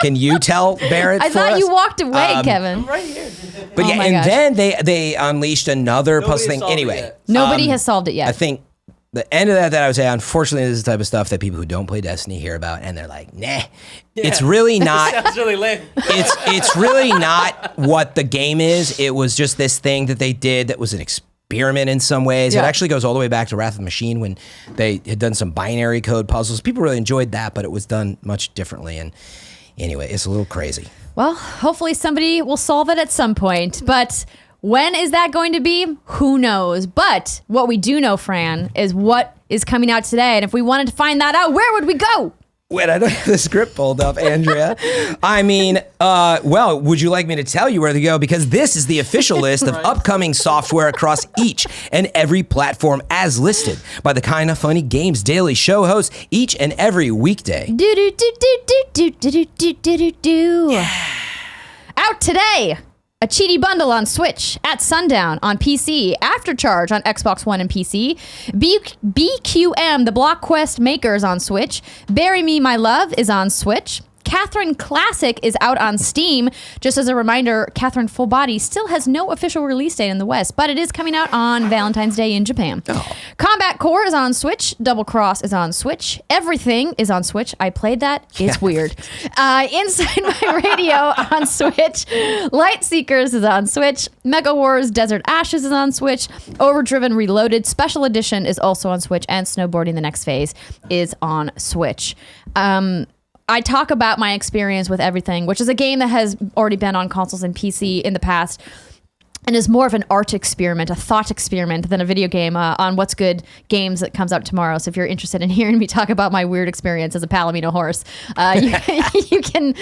Can you tell Barrett I for thought us? you walked away, Kevin. I'm right here. But Oh yeah, my and gosh. then they unleashed another Nobody puzzle thing. solved it Anyway, yet. Nobody has solved it yet. I think the end of that I would say, unfortunately, this is the type of stuff that people who don't play Destiny hear about, and they're like, nah. It's really not. Sounds really lame. It's really not what the game is. It was just this thing that they did that was an experiment in some ways. Yeah. It actually goes all the way back to Wrath of the Machine, when they had done some binary code puzzles. People really enjoyed that, but it was done much differently. And anyway, it's a little crazy. Well, hopefully somebody will solve it at some point. But when is that going to be? Who knows? But what we do know, Fran, is what is coming out today. And if we wanted to find that out, where would we go? Wait, I don't have the script pulled up, Andrea. I mean, well, would you like me to tell you where to go? Because this is the official list of upcoming software across each and every platform as listed by the Kinda Funny Games Daily Show hosts each and every weekday. Do do do do do do do do do do do. Out today. A Cheaty Bundle on Switch at sundown on PC, Aftercharge on Xbox One and PC, BQM, the Block Quest makers on Switch, Bury Me My Love is on Switch, Catherine Classic is out on Steam. Just as a reminder, Catherine Full Body still has no official release date in the West, but it is coming out on Valentine's Day in Japan. Combat Core is on Switch. Double Cross is on Switch. Everything is on Switch. I played that. It's weird. Inside My Radio on Switch. Light Seekers is on Switch. Mega Wars Desert Ashes is on Switch. Overdriven Reloaded Special Edition is also on Switch. And Snowboarding the Next Phase is on Switch. I talk about my experience with Everything, which is a game that has already been on consoles and PC in the past, and is more of an art experiment, a thought experiment than a video game on What's Good Games that comes out tomorrow. So if you're interested in hearing me talk about my weird experience as a Palomino horse, you can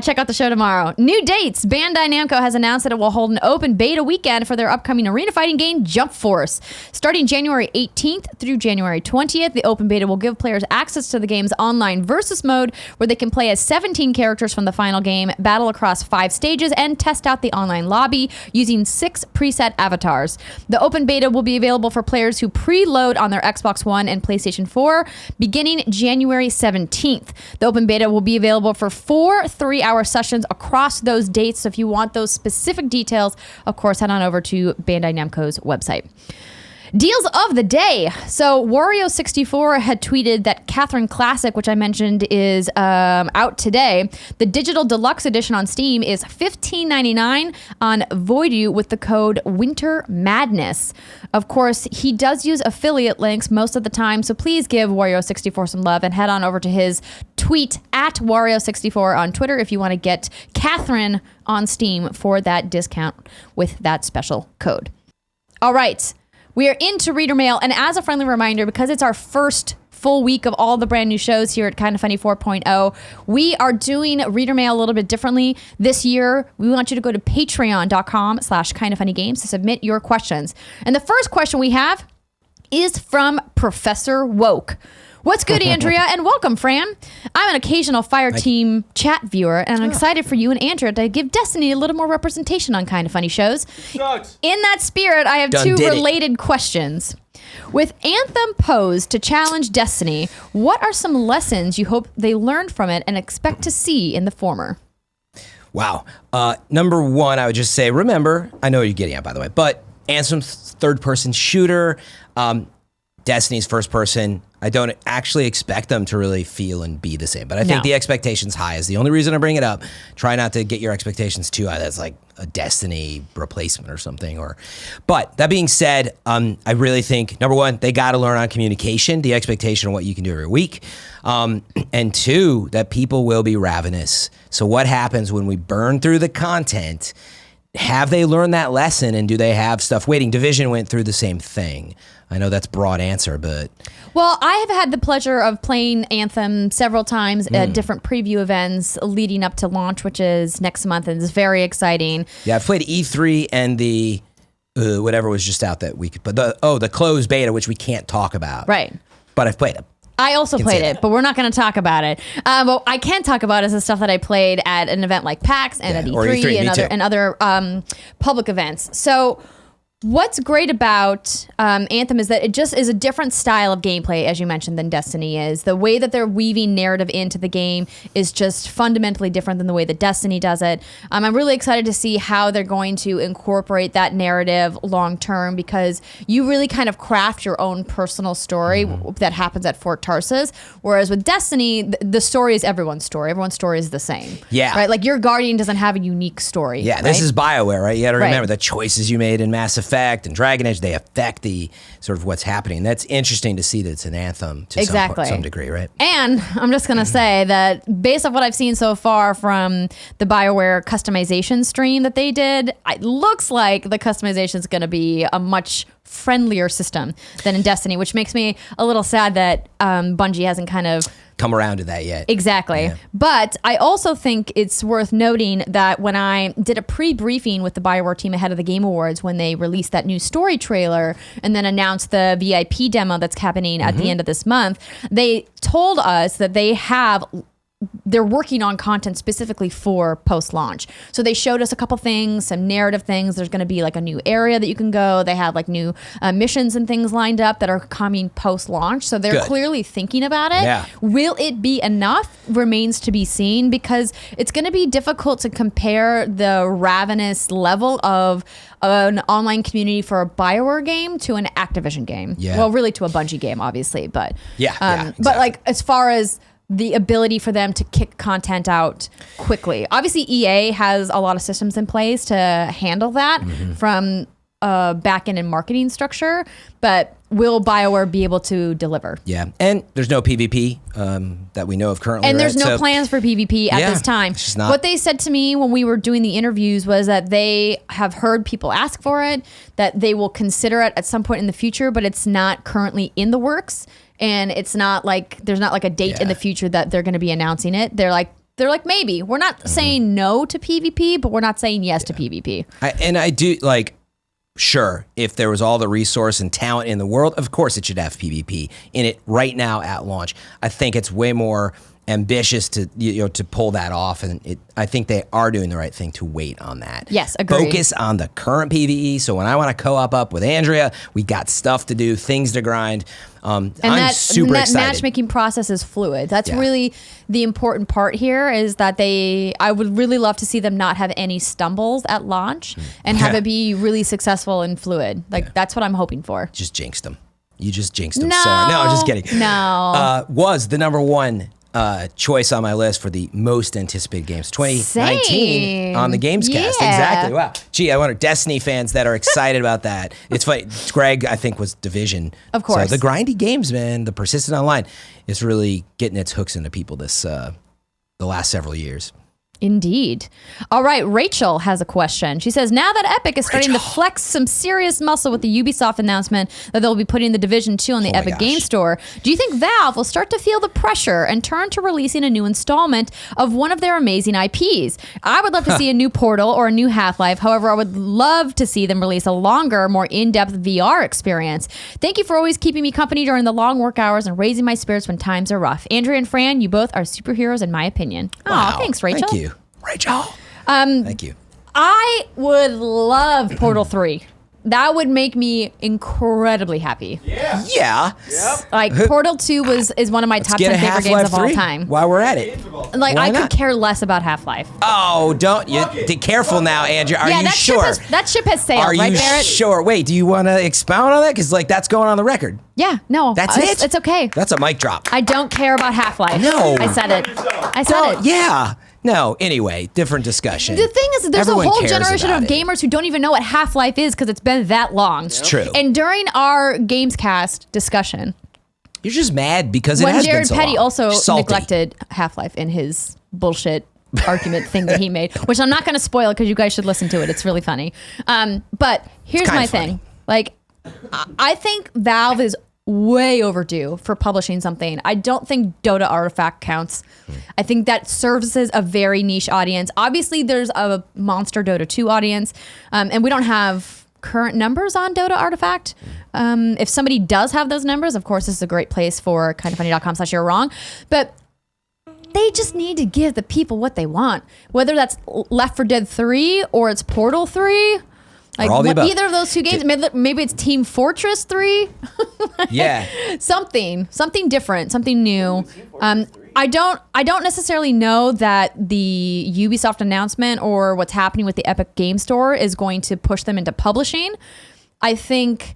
check out the show tomorrow. New dates. Bandai Namco has announced that it will hold an open beta weekend for their upcoming arena fighting game, Jump Force. Starting January 18th through January 20th, the open beta will give players access to the game's online versus mode, where they can play as 17 characters from the final game, battle across 5 stages, and test out the online lobby using 6 preset avatars. The open beta will be available for players who preload on their Xbox One and PlayStation 4 beginning January 17th. The open beta will be available for 4 3-hour sessions across those dates. So if you want those specific details, of course, head on over to Bandai Namco's website. Deals of the day. So Wario64 had tweeted that Catherine Classic, which I mentioned, is out today. The digital deluxe edition on Steam is $15.99 on Voidu with the code Winter Madness. Of course, he does use affiliate links most of the time, so please give Wario64 some love and head on over to his tweet at Wario64 on Twitter if you want to get Catherine on Steam for that discount with that special code. All right. We are into Reader Mail, and as a friendly reminder, because it's our first full week of all the brand new shows here at Kinda Funny 4.0, we are doing Reader Mail a little bit differently this year. We want you to go to patreon.com/kindoffunnygames to submit your questions. And the first question we have is from Professor Woke. What's good, Andrea, and welcome, Fran. I'm an occasional Fireteam chat viewer, and I'm excited for you and Andrea to give Destiny a little more representation on Kind of Funny shows. Sucks. In that spirit, I have two related questions. With Anthem posed to challenge Destiny, what are some lessons you hope they learned from it and expect to see in the former? Wow. Number one, I would just say, remember, I know what you're getting at, by the way, but Anthem's third-person shooter, Destiny's first-person. I don't actually expect them to really feel and be the same, but I think the expectation's high is the only reason I bring it up. Try not to get your expectations too high. That's like a Destiny replacement or something. But that being said, I really think, number one, they got to learn on communication, the expectation of what you can do every week. And two, that people will be ravenous. So what happens when we burn through the content? Have they learned that lesson, and do they have stuff waiting? Division went through the same thing. I know that's a broad answer, but... Well, I have had the pleasure of playing Anthem several times at different preview events leading up to launch, which is next month, and it's very exciting. Yeah, I've played E3 and the whatever was just out that week, but the closed beta, which we can't talk about. Right. But I've played it. I also played it, but we're not going to talk about it. What I can talk about is the stuff that I played at an event like PAX and at E3 and other public events. So what's great about Anthem is that it just is a different style of gameplay, as you mentioned, than Destiny is. The way that they're weaving narrative into the game is just fundamentally different than the way that Destiny does it. I'm really excited to see how they're going to incorporate that narrative long term, because you really kind of craft your own personal story that happens at Fort Tarsus. Whereas with Destiny, the story is everyone's story. Everyone's story is the same. Yeah. Right? Like your Guardian doesn't have a unique story. Yeah, right? this is BioWare, right? You got to remember the choices you made in Mass Effect and Dragon Age, they affect the sort of what's happening. That's interesting to see that it's an Anthem to some degree, right? And I'm just going to say that based on what I've seen so far from the BioWare customization stream that they did, it looks like the customization is going to be a much friendlier system than in Destiny, which makes me a little sad that Bungie hasn't kind of come around to that yet. Exactly. Yeah. But I also think it's worth noting that when I did a pre-briefing with the BioWare team ahead of the Game Awards, when they released that new story trailer and then announced the VIP demo that's happening at the end of this month, they told us that they're working on content specifically for post-launch. So they showed us a couple things, some narrative things. There's going to be like a new area that you can go. They have like new missions and things lined up that are coming post-launch. So they're clearly thinking about it. Yeah. Will it be enough remains to be seen, because it's going to be difficult to compare the ravenous level of an online community for a BioWare game to an Activision game. Yeah. Well, really to a Bungie game, obviously. But exactly. But like as far as the ability for them to kick content out quickly. Obviously, EA has a lot of systems in place to handle that from back-end and marketing structure, but will BioWare be able to deliver? Yeah, and there's no PvP that we know of currently. And there's no plans for PvP at this time. It's just not. What they said to me when we were doing the interviews was that they have heard people ask for it, that they will consider it at some point in the future, but it's not currently in the works. And it's not like there's not like a date in the future that they're going to be announcing it. They're like maybe. We're not saying no to PvP, but we're not saying yes to PvP. I do like, sure, if there was all the resource and talent in the world, of course it should have PvP in it right now at launch. I think it's way more ambitious to pull that off, and I think they are doing the right thing to wait on that. Yes, agreed. Focus on the current PvE. So when I want to co-op up with Andrea, we got stuff to do, things to grind. I'm super excited. That matchmaking process is fluid. That's really the important part here, is that I would really love to see them not have any stumbles at launch and have it be really successful and fluid. That's what I'm hoping for. Just jinxed them. You just jinxed them. No, Sorry. No, I'm just kidding. No. Was the number one choice on my list for the most anticipated games 2019 on the Gamescast. Yeah. Exactly. Wow. Gee, I wonder Destiny fans that are excited about that. It's funny. Greg, I think, was Division. Of course. So the grindy games, man, the persistent online is really getting its hooks into people this the last several years. Indeed. All right, Rachel has a question. She says, now that Epic is starting to flex some serious muscle with the Ubisoft announcement that they'll be putting the Division 2 on the Epic Game Store, do you think Valve will start to feel the pressure and turn to releasing a new installment of one of their amazing IPs? I would love to see a new Portal or a new Half-Life. However, I would love to see them release a longer, more in-depth VR experience. Thank you for always keeping me company during the long work hours and raising my spirits when times are rough. Andrea and Fran, you both are superheroes in my opinion. Wow. Oh, thanks, Rachel. Thank you. Rachel. Thank you. I would love Portal 3. That would make me incredibly happy. Yeah. Yep. Like Portal 2 is one of my top 10 favorite games of all time. While we're at it. Like Why I not? could care less about Half-Life. Oh, don't you be careful now, Andrew. Are you that sure? that ship has sailed, Are right, you Barrett? sure? Wait, do you want to expound on that? Because like that's going on the record. Yeah, no. That's it. It's okay. That's a mic drop. I don't care about Half-Life. No. I said it. I said it. Yeah. No. Anyway, different discussion. The thing is, there's Everyone a whole cares generation of about it. gamers who don't even know what Half-Life is because it's been that long. It's true. And during our Gamescast discussion, You're just mad because it when has Jared been so Petty long. also Salty. neglected Half-Life in his bullshit argument thing that he made, which I'm not going to spoil because you guys should listen to it. It's really funny. But here's kinda my funny. thing. Like, I think Valve is way overdue for publishing something. I don't think Dota Artifact counts. I think that services a very niche audience. Obviously, there's a monster Dota 2 audience, and we don't have current numbers on Dota Artifact. If somebody does have those numbers, of course, this is a great place for kindoffunny.com/you're wrong. But they just need to give the people what they want, whether that's Left 4 Dead 3 or it's Portal 3. Like all the above. either of those two games, maybe it's Team Fortress 3. Yeah. something different, something new. I don't necessarily know that the Ubisoft announcement or what's happening with the Epic Game Store is going to push them into publishing. I think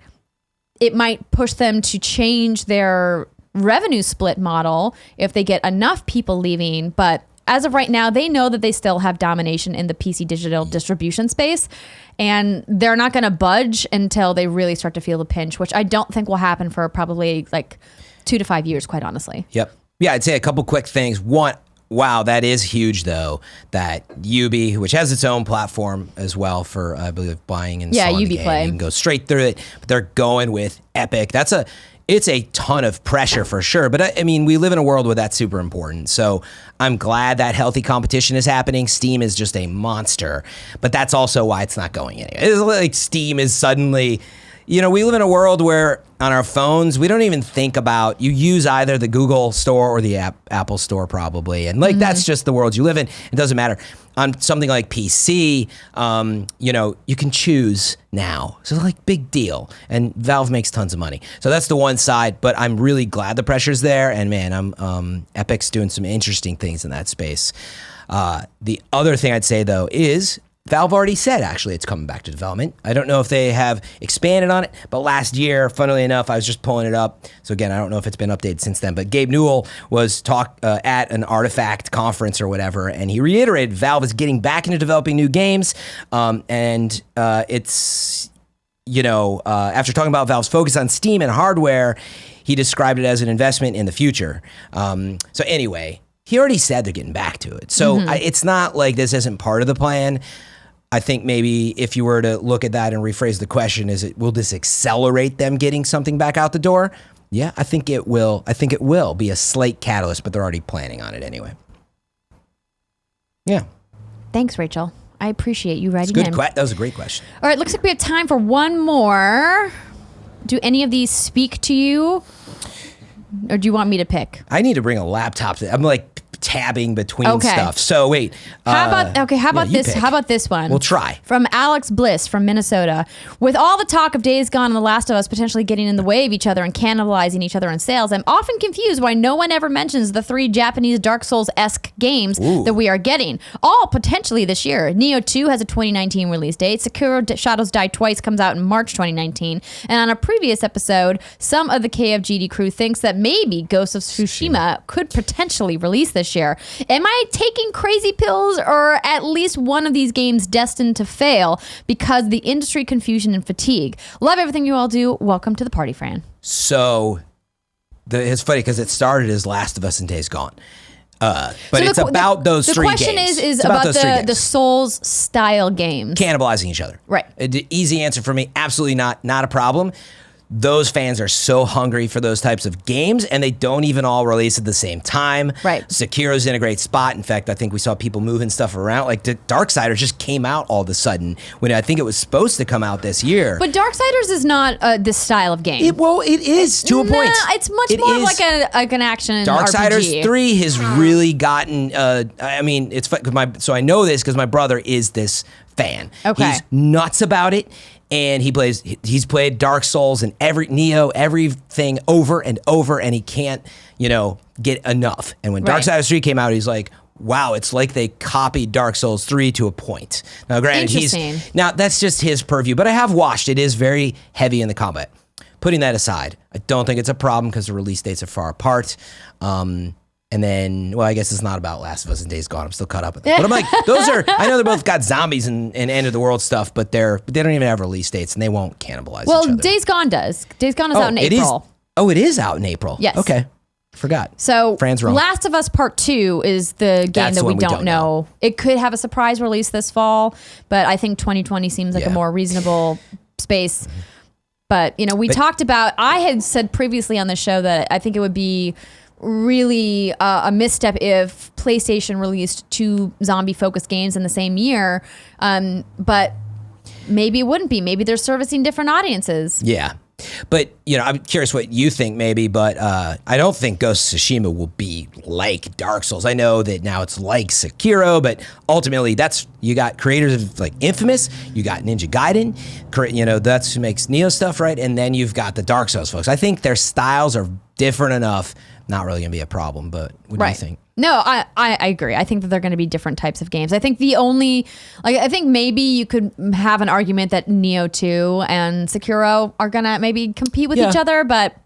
it might push them to change their revenue split model if they get enough people leaving, but as of right now, they know that they still have domination in the PC digital distribution space, and they're not going to budge until they really start to feel the pinch, which I don't think will happen for probably like 2 to 5 years, quite honestly. Yep. Yeah, I'd say a couple quick things. One, wow, that is huge though. That Ubi, which has its own platform as well for I believe buying and selling the Ubi game. Play. You can go straight through it, but they're going with Epic. It's a ton of pressure for sure. But I mean, we live in a world where that's super important. So I'm glad that healthy competition is happening. Steam is just a monster, but that's also why it's not going anywhere. It's like Steam is suddenly, we live in a world where on our phones, we don't even think about, you use either the Google store or the Apple store probably. And that's just the world you live in. It doesn't matter. On something like PC, you can choose now. So like big deal. And Valve makes tons of money. So that's the one side, but I'm really glad the pressure's there. And man, Epic's doing some interesting things in that space. The other thing I'd say though is Valve already said, actually, it's coming back to development. I don't know if they have expanded on it, but last year, funnily enough, I was just pulling it up. So again, I don't know if it's been updated since then, but Gabe Newell was at an Artifact conference or whatever, and he reiterated Valve is getting back into developing new games, and it's, after talking about Valve's focus on Steam and hardware, he described it as an investment in the future. So anyway, he already said they're getting back to it. So it's not like this isn't part of the plan. I think maybe if you were to look at that and rephrase the question, will this accelerate them getting something back out the door? Yeah, I think it will. I think it will be a slight catalyst, but they're already planning on it anyway. Yeah. Thanks, Rachel. I appreciate you writing in. That was a great question. All right, looks like we have time for one more. Do any of these speak to you? Or do you want me to pick? I need to bring a laptop. I'm like tabbing between stuff. So wait. How about this? pick. How about this one? We'll try. From Alex Bliss from Minnesota. With all the talk of Days Gone and The Last of Us potentially getting in the way of each other and cannibalizing each other in sales, I'm often confused why no one ever mentions the 3 Japanese Dark Souls-esque games that we are getting, all potentially this year. Neo 2 has a 2019 release date. Sekiro Shadows Die Twice comes out in March 2019. And on a previous episode, some of the KFGD crew thinks that maybe Ghost of Tsushima could potentially release this year. Am I taking crazy pills, or at least one of these games destined to fail because of the industry confusion and fatigue? Love everything you all do. Welcome to the party, Fran. So it's funny because it started as Last of Us and Days Gone. But it's about those three games. The question is about the Souls style games. Cannibalizing each other. Right. Easy answer for me. Absolutely not a problem. Those fans are so hungry for those types of games, and they don't even all release at the same time. Right. Sekiro's in a great spot. In fact, I think we saw people moving stuff around. Like, Darksiders just came out all of a sudden when I think it was supposed to come out this year. But Darksiders is not this style of game. It is, to a point. It's much more like an action Darksiders RPG. 3 has really gotten, I mean, it's fun, so I know this because my brother is this fan. Okay. He's nuts about it. And he's played Dark Souls and everything over and over, and he can't, get enough. And when Darksiders 3 came out, he's like, wow, it's like they copied Dark Souls 3 to a point. Now, granted, that's just his purview, but I have watched. It is very heavy in the combat. Putting that aside, I don't think it's a problem because the release dates are far apart. And then, well, I guess it's not about Last of Us and Days Gone. I'm still caught up with it. But I'm like, I know they both got zombies and end of the world stuff, but they don't even have release dates and they won't cannibalize each other. Well, Days Gone does. Days Gone is out in April. It is out in April. Yes. Okay. Forgot. So, Fran's wrong. Last of Us Part 2 is the game that we don't know. It could have a surprise release this fall, but I think 2020 seems like a more reasonable space. But, we talked about, I had said previously on the show that I think it would be really a misstep if PlayStation released 2 zombie-focused games in the same year, but maybe it wouldn't be. Maybe they're servicing different audiences. Yeah. But, I'm curious what you think maybe, but I don't think Ghost of Tsushima will be like Dark Souls. I know that now it's like Sekiro, but ultimately you got creators of like Infamous, you got Ninja Gaiden, that's who makes Neo stuff, right? And then you've got the Dark Souls folks. I think their styles are different enough. Not really going to be a problem, but what do you think? No, I agree. I think that they're going to be different types of games. I think I think maybe you could have an argument that Neo 2 and Sekiro are going to maybe compete with each other, but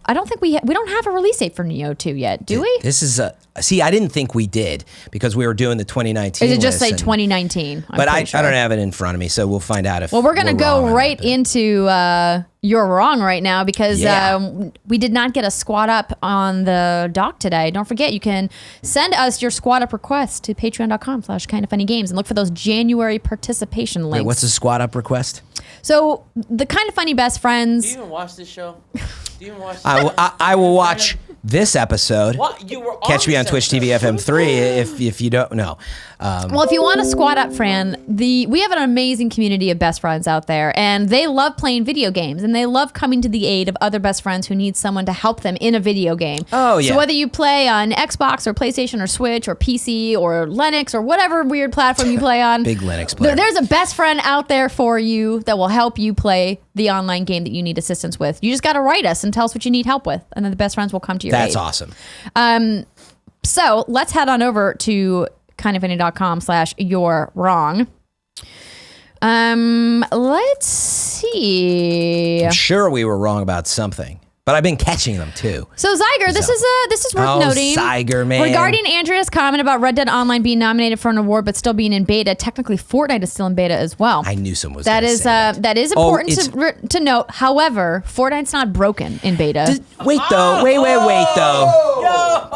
I don't think we don't have a release date for Neo 2 yet, do we? This is I didn't think we did because we were doing the 2019 Is it just list say 2019? But I don't have it in front of me, so we'll find out if we're going to go right into You're Wrong right now because we did not get a squad up on the doc today. Don't forget, you can send us your squad up request to patreon.com/kindoffunnygames and look for those January participation links. Wait, what's a squad up request? So the Kind of Funny Best Friends. Do you even watch this show? I will watch this episode. What? You were Catch me on Twitch TV FM3 if you don't know. Well, if you want to squad up, Fran, we have an amazing community of best friends out there, and they love playing video games, and they love coming to the aid of other best friends who need someone to help them in a video game. Oh, yeah. So whether you play on Xbox or PlayStation or Switch or PC or Linux or whatever weird platform you play on. Big Linux player. There's a best friend out there for you that will help you play the online game that you need assistance with. You just got to write us and tell us what you need help with, and then the best friends will come to your aid. That's awesome. So let's head on over to kindoffunny.com/you're wrong. Let's see. I'm sure we were wrong about something, but I've been catching them too. So Zyger, this is worth noting. Zyger, man. Regarding Andrea's comment about Red Dead Online being nominated for an award but still being in beta, technically Fortnite is still in beta as well. I knew someone was that gonna is say that. That is important to note. However, Fortnite's not broken in beta. Wait though.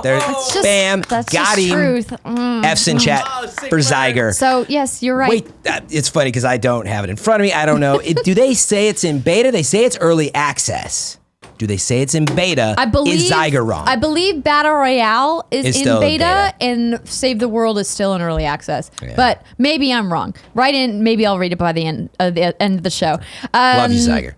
There's bam. That's got just him. Truth. F's in chat for Zyger. So yes, you're right. Wait, it's funny because I don't have it in front of me. I don't know. Do they say it's in beta? They say it's early access. Do they say it's in beta? I believe, is Zyger wrong? I believe Battle Royale is in beta, in and Save the World is still in early access. Yeah. But maybe I'm wrong. Write in. Maybe I'll read it by the end of the show. Love you, Zyger.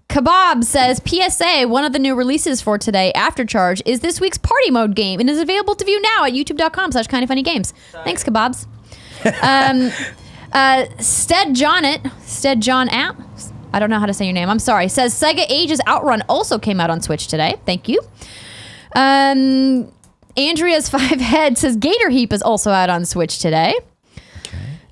Kebab says, PSA, one of the new releases for today, After Charge, is this week's party mode game and is available to view now at youtube.com/kindoffunnygames. Thanks, Kebabs. Stead John app. I don't know how to say your name. I'm sorry. Says Sega Ages Outrun also came out on Switch today. Thank you. Andrea's 5 Head says Gator Heap is also out on Switch today.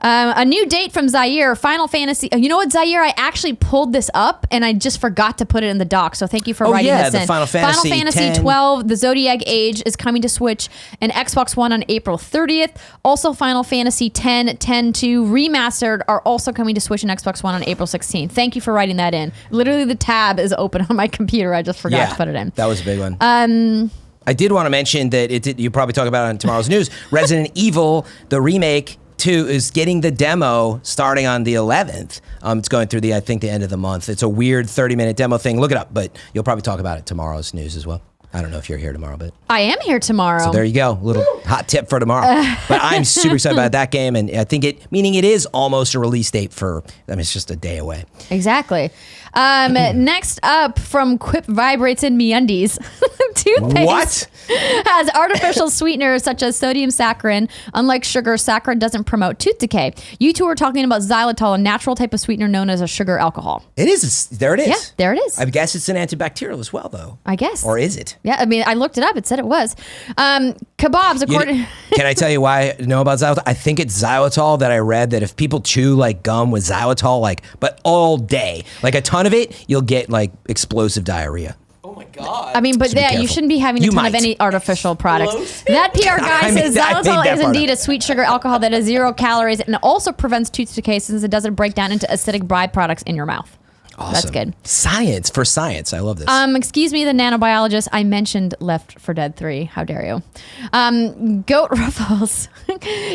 A new date from Zaire, Final Fantasy. You know what, Zaire? I actually pulled this up and I just forgot to put it in the doc. So thank you for writing this in. Final Fantasy 12, the Zodiac Age is coming to Switch and Xbox One on April 30th. Also, Final Fantasy 10, 10-2 Remastered are also coming to Switch and Xbox One on April 16th. Thank you for writing that in. Literally, the tab is open on my computer. I just forgot to put it in. That was a big one. I did want to mention that you probably talk about it on tomorrow's news. Resident Evil, the remake 2, is getting the demo starting on the 11th. It's going through I think the end of the month. It's a weird 30-minute demo thing. Look it up, but you'll probably talk about it tomorrow's news as well. I don't know if you're here tomorrow, but I am here tomorrow. So there you go. Little hot tip for tomorrow. But I'm super excited about that game, and I think it is almost a release date it's just a day away. Exactly. Next up from Quip Vibrates in MeUndies. Toothpaste has artificial sweeteners such as sodium saccharin. Unlike sugar, saccharin doesn't promote tooth decay. You two are talking about xylitol, a natural type of sweetener known as a sugar alcohol. It is. There it is. Yeah, there it is. I guess it's an antibacterial as well, though. I guess. Or is it? Yeah, I mean, I looked it up. It said it was. Kebabs, according... Can I tell you why I know about xylitol? I think it's xylitol that I read that if people chew like gum with xylitol, but all day, like a ton of it, you'll get like explosive diarrhea. Oh my God. I mean, but you shouldn't be having a ton of any artificial products. That PR guy says xylitol is indeed a sweet sugar alcohol that has 0 calories and also prevents tooth decay since it doesn't break down into acidic byproducts in your mouth. Awesome. That's good. Science for science. I love this. Excuse me, the nanobiologist. I mentioned Left 4 Dead 3. How dare you? Goat Ruffles.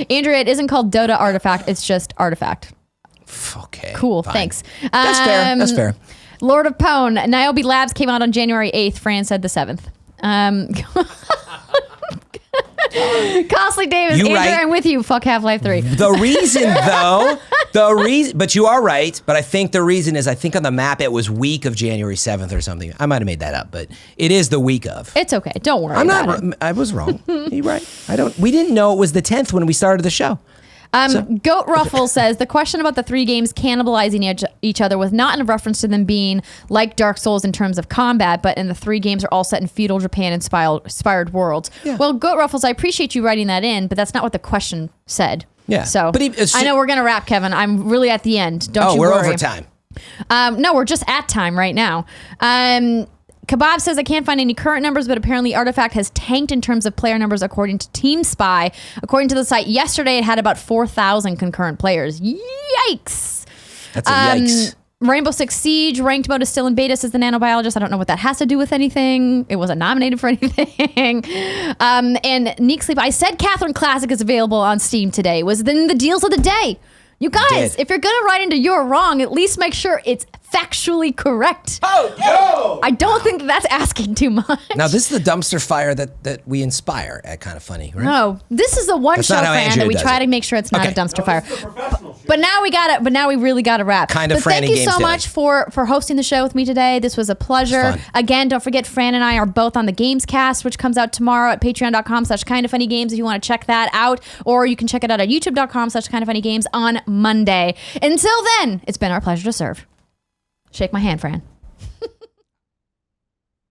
Andrea, it isn't called Dota Artifact. It's just Artifact. Okay. Cool. Fine. Thanks. That's fair. That's fair. Lord of Pwn. Niobe Labs came out on January 8th. Fran said the 7th. Costly Davis. Andrew, I'm with you. Fuck Half-Life 3. The reason, though, but you are right. But I think the reason is, I think on the map it was week of January 7th or something. I might have made that up, but it is the week of. It's okay. Don't worry. I was wrong. You're right. We didn't know it was the 10th when we started the show. Goat Ruffle says the question about the 3 games cannibalizing each other was not in reference to them being like Dark Souls in terms of combat, but in the 3 games are all set in feudal Japan inspired worlds. Yeah. Well, Goat Ruffles, I appreciate you writing that in, but that's not what the question said. Yeah. So I know we're gonna wrap, Kevin. I'm really at the end. Don't you worry. Oh, we're over time. No, we're just at time right now. Kebab says, I can't find any current numbers, but apparently Artifact has tanked in terms of player numbers according to Team Spy. According to the site, yesterday it had about 4,000 concurrent players. Yikes. That's a yikes. Rainbow Six Siege ranked mode is still in beta, says the nanobiologist. I don't know what that has to do with anything. It wasn't nominated for anything. And Neek Sleep, I said Catherine Classic is available on Steam today. It was in the deals of the day. You guys, if you're going to write into You're Wrong, at least make sure it's factually correct. Oh, no! I don't think that's asking too much. Now, this is the dumpster fire that we inspire at Kind of Funny, right? No, this is the one show, Fran, that we try to make sure it's not a dumpster fire. But now we really got to wrap. Kind of Fran thank you so much for hosting the show with me today. This was a pleasure. Again, don't forget, Fran and I are both on the Gamescast, which comes out tomorrow at patreon.com/kindoffunnygames if you want to check that out. Or you can check it out at youtube.com/kindoffunnygames on Monday. Until then, it's been our pleasure to serve. Shake my hand, Fran.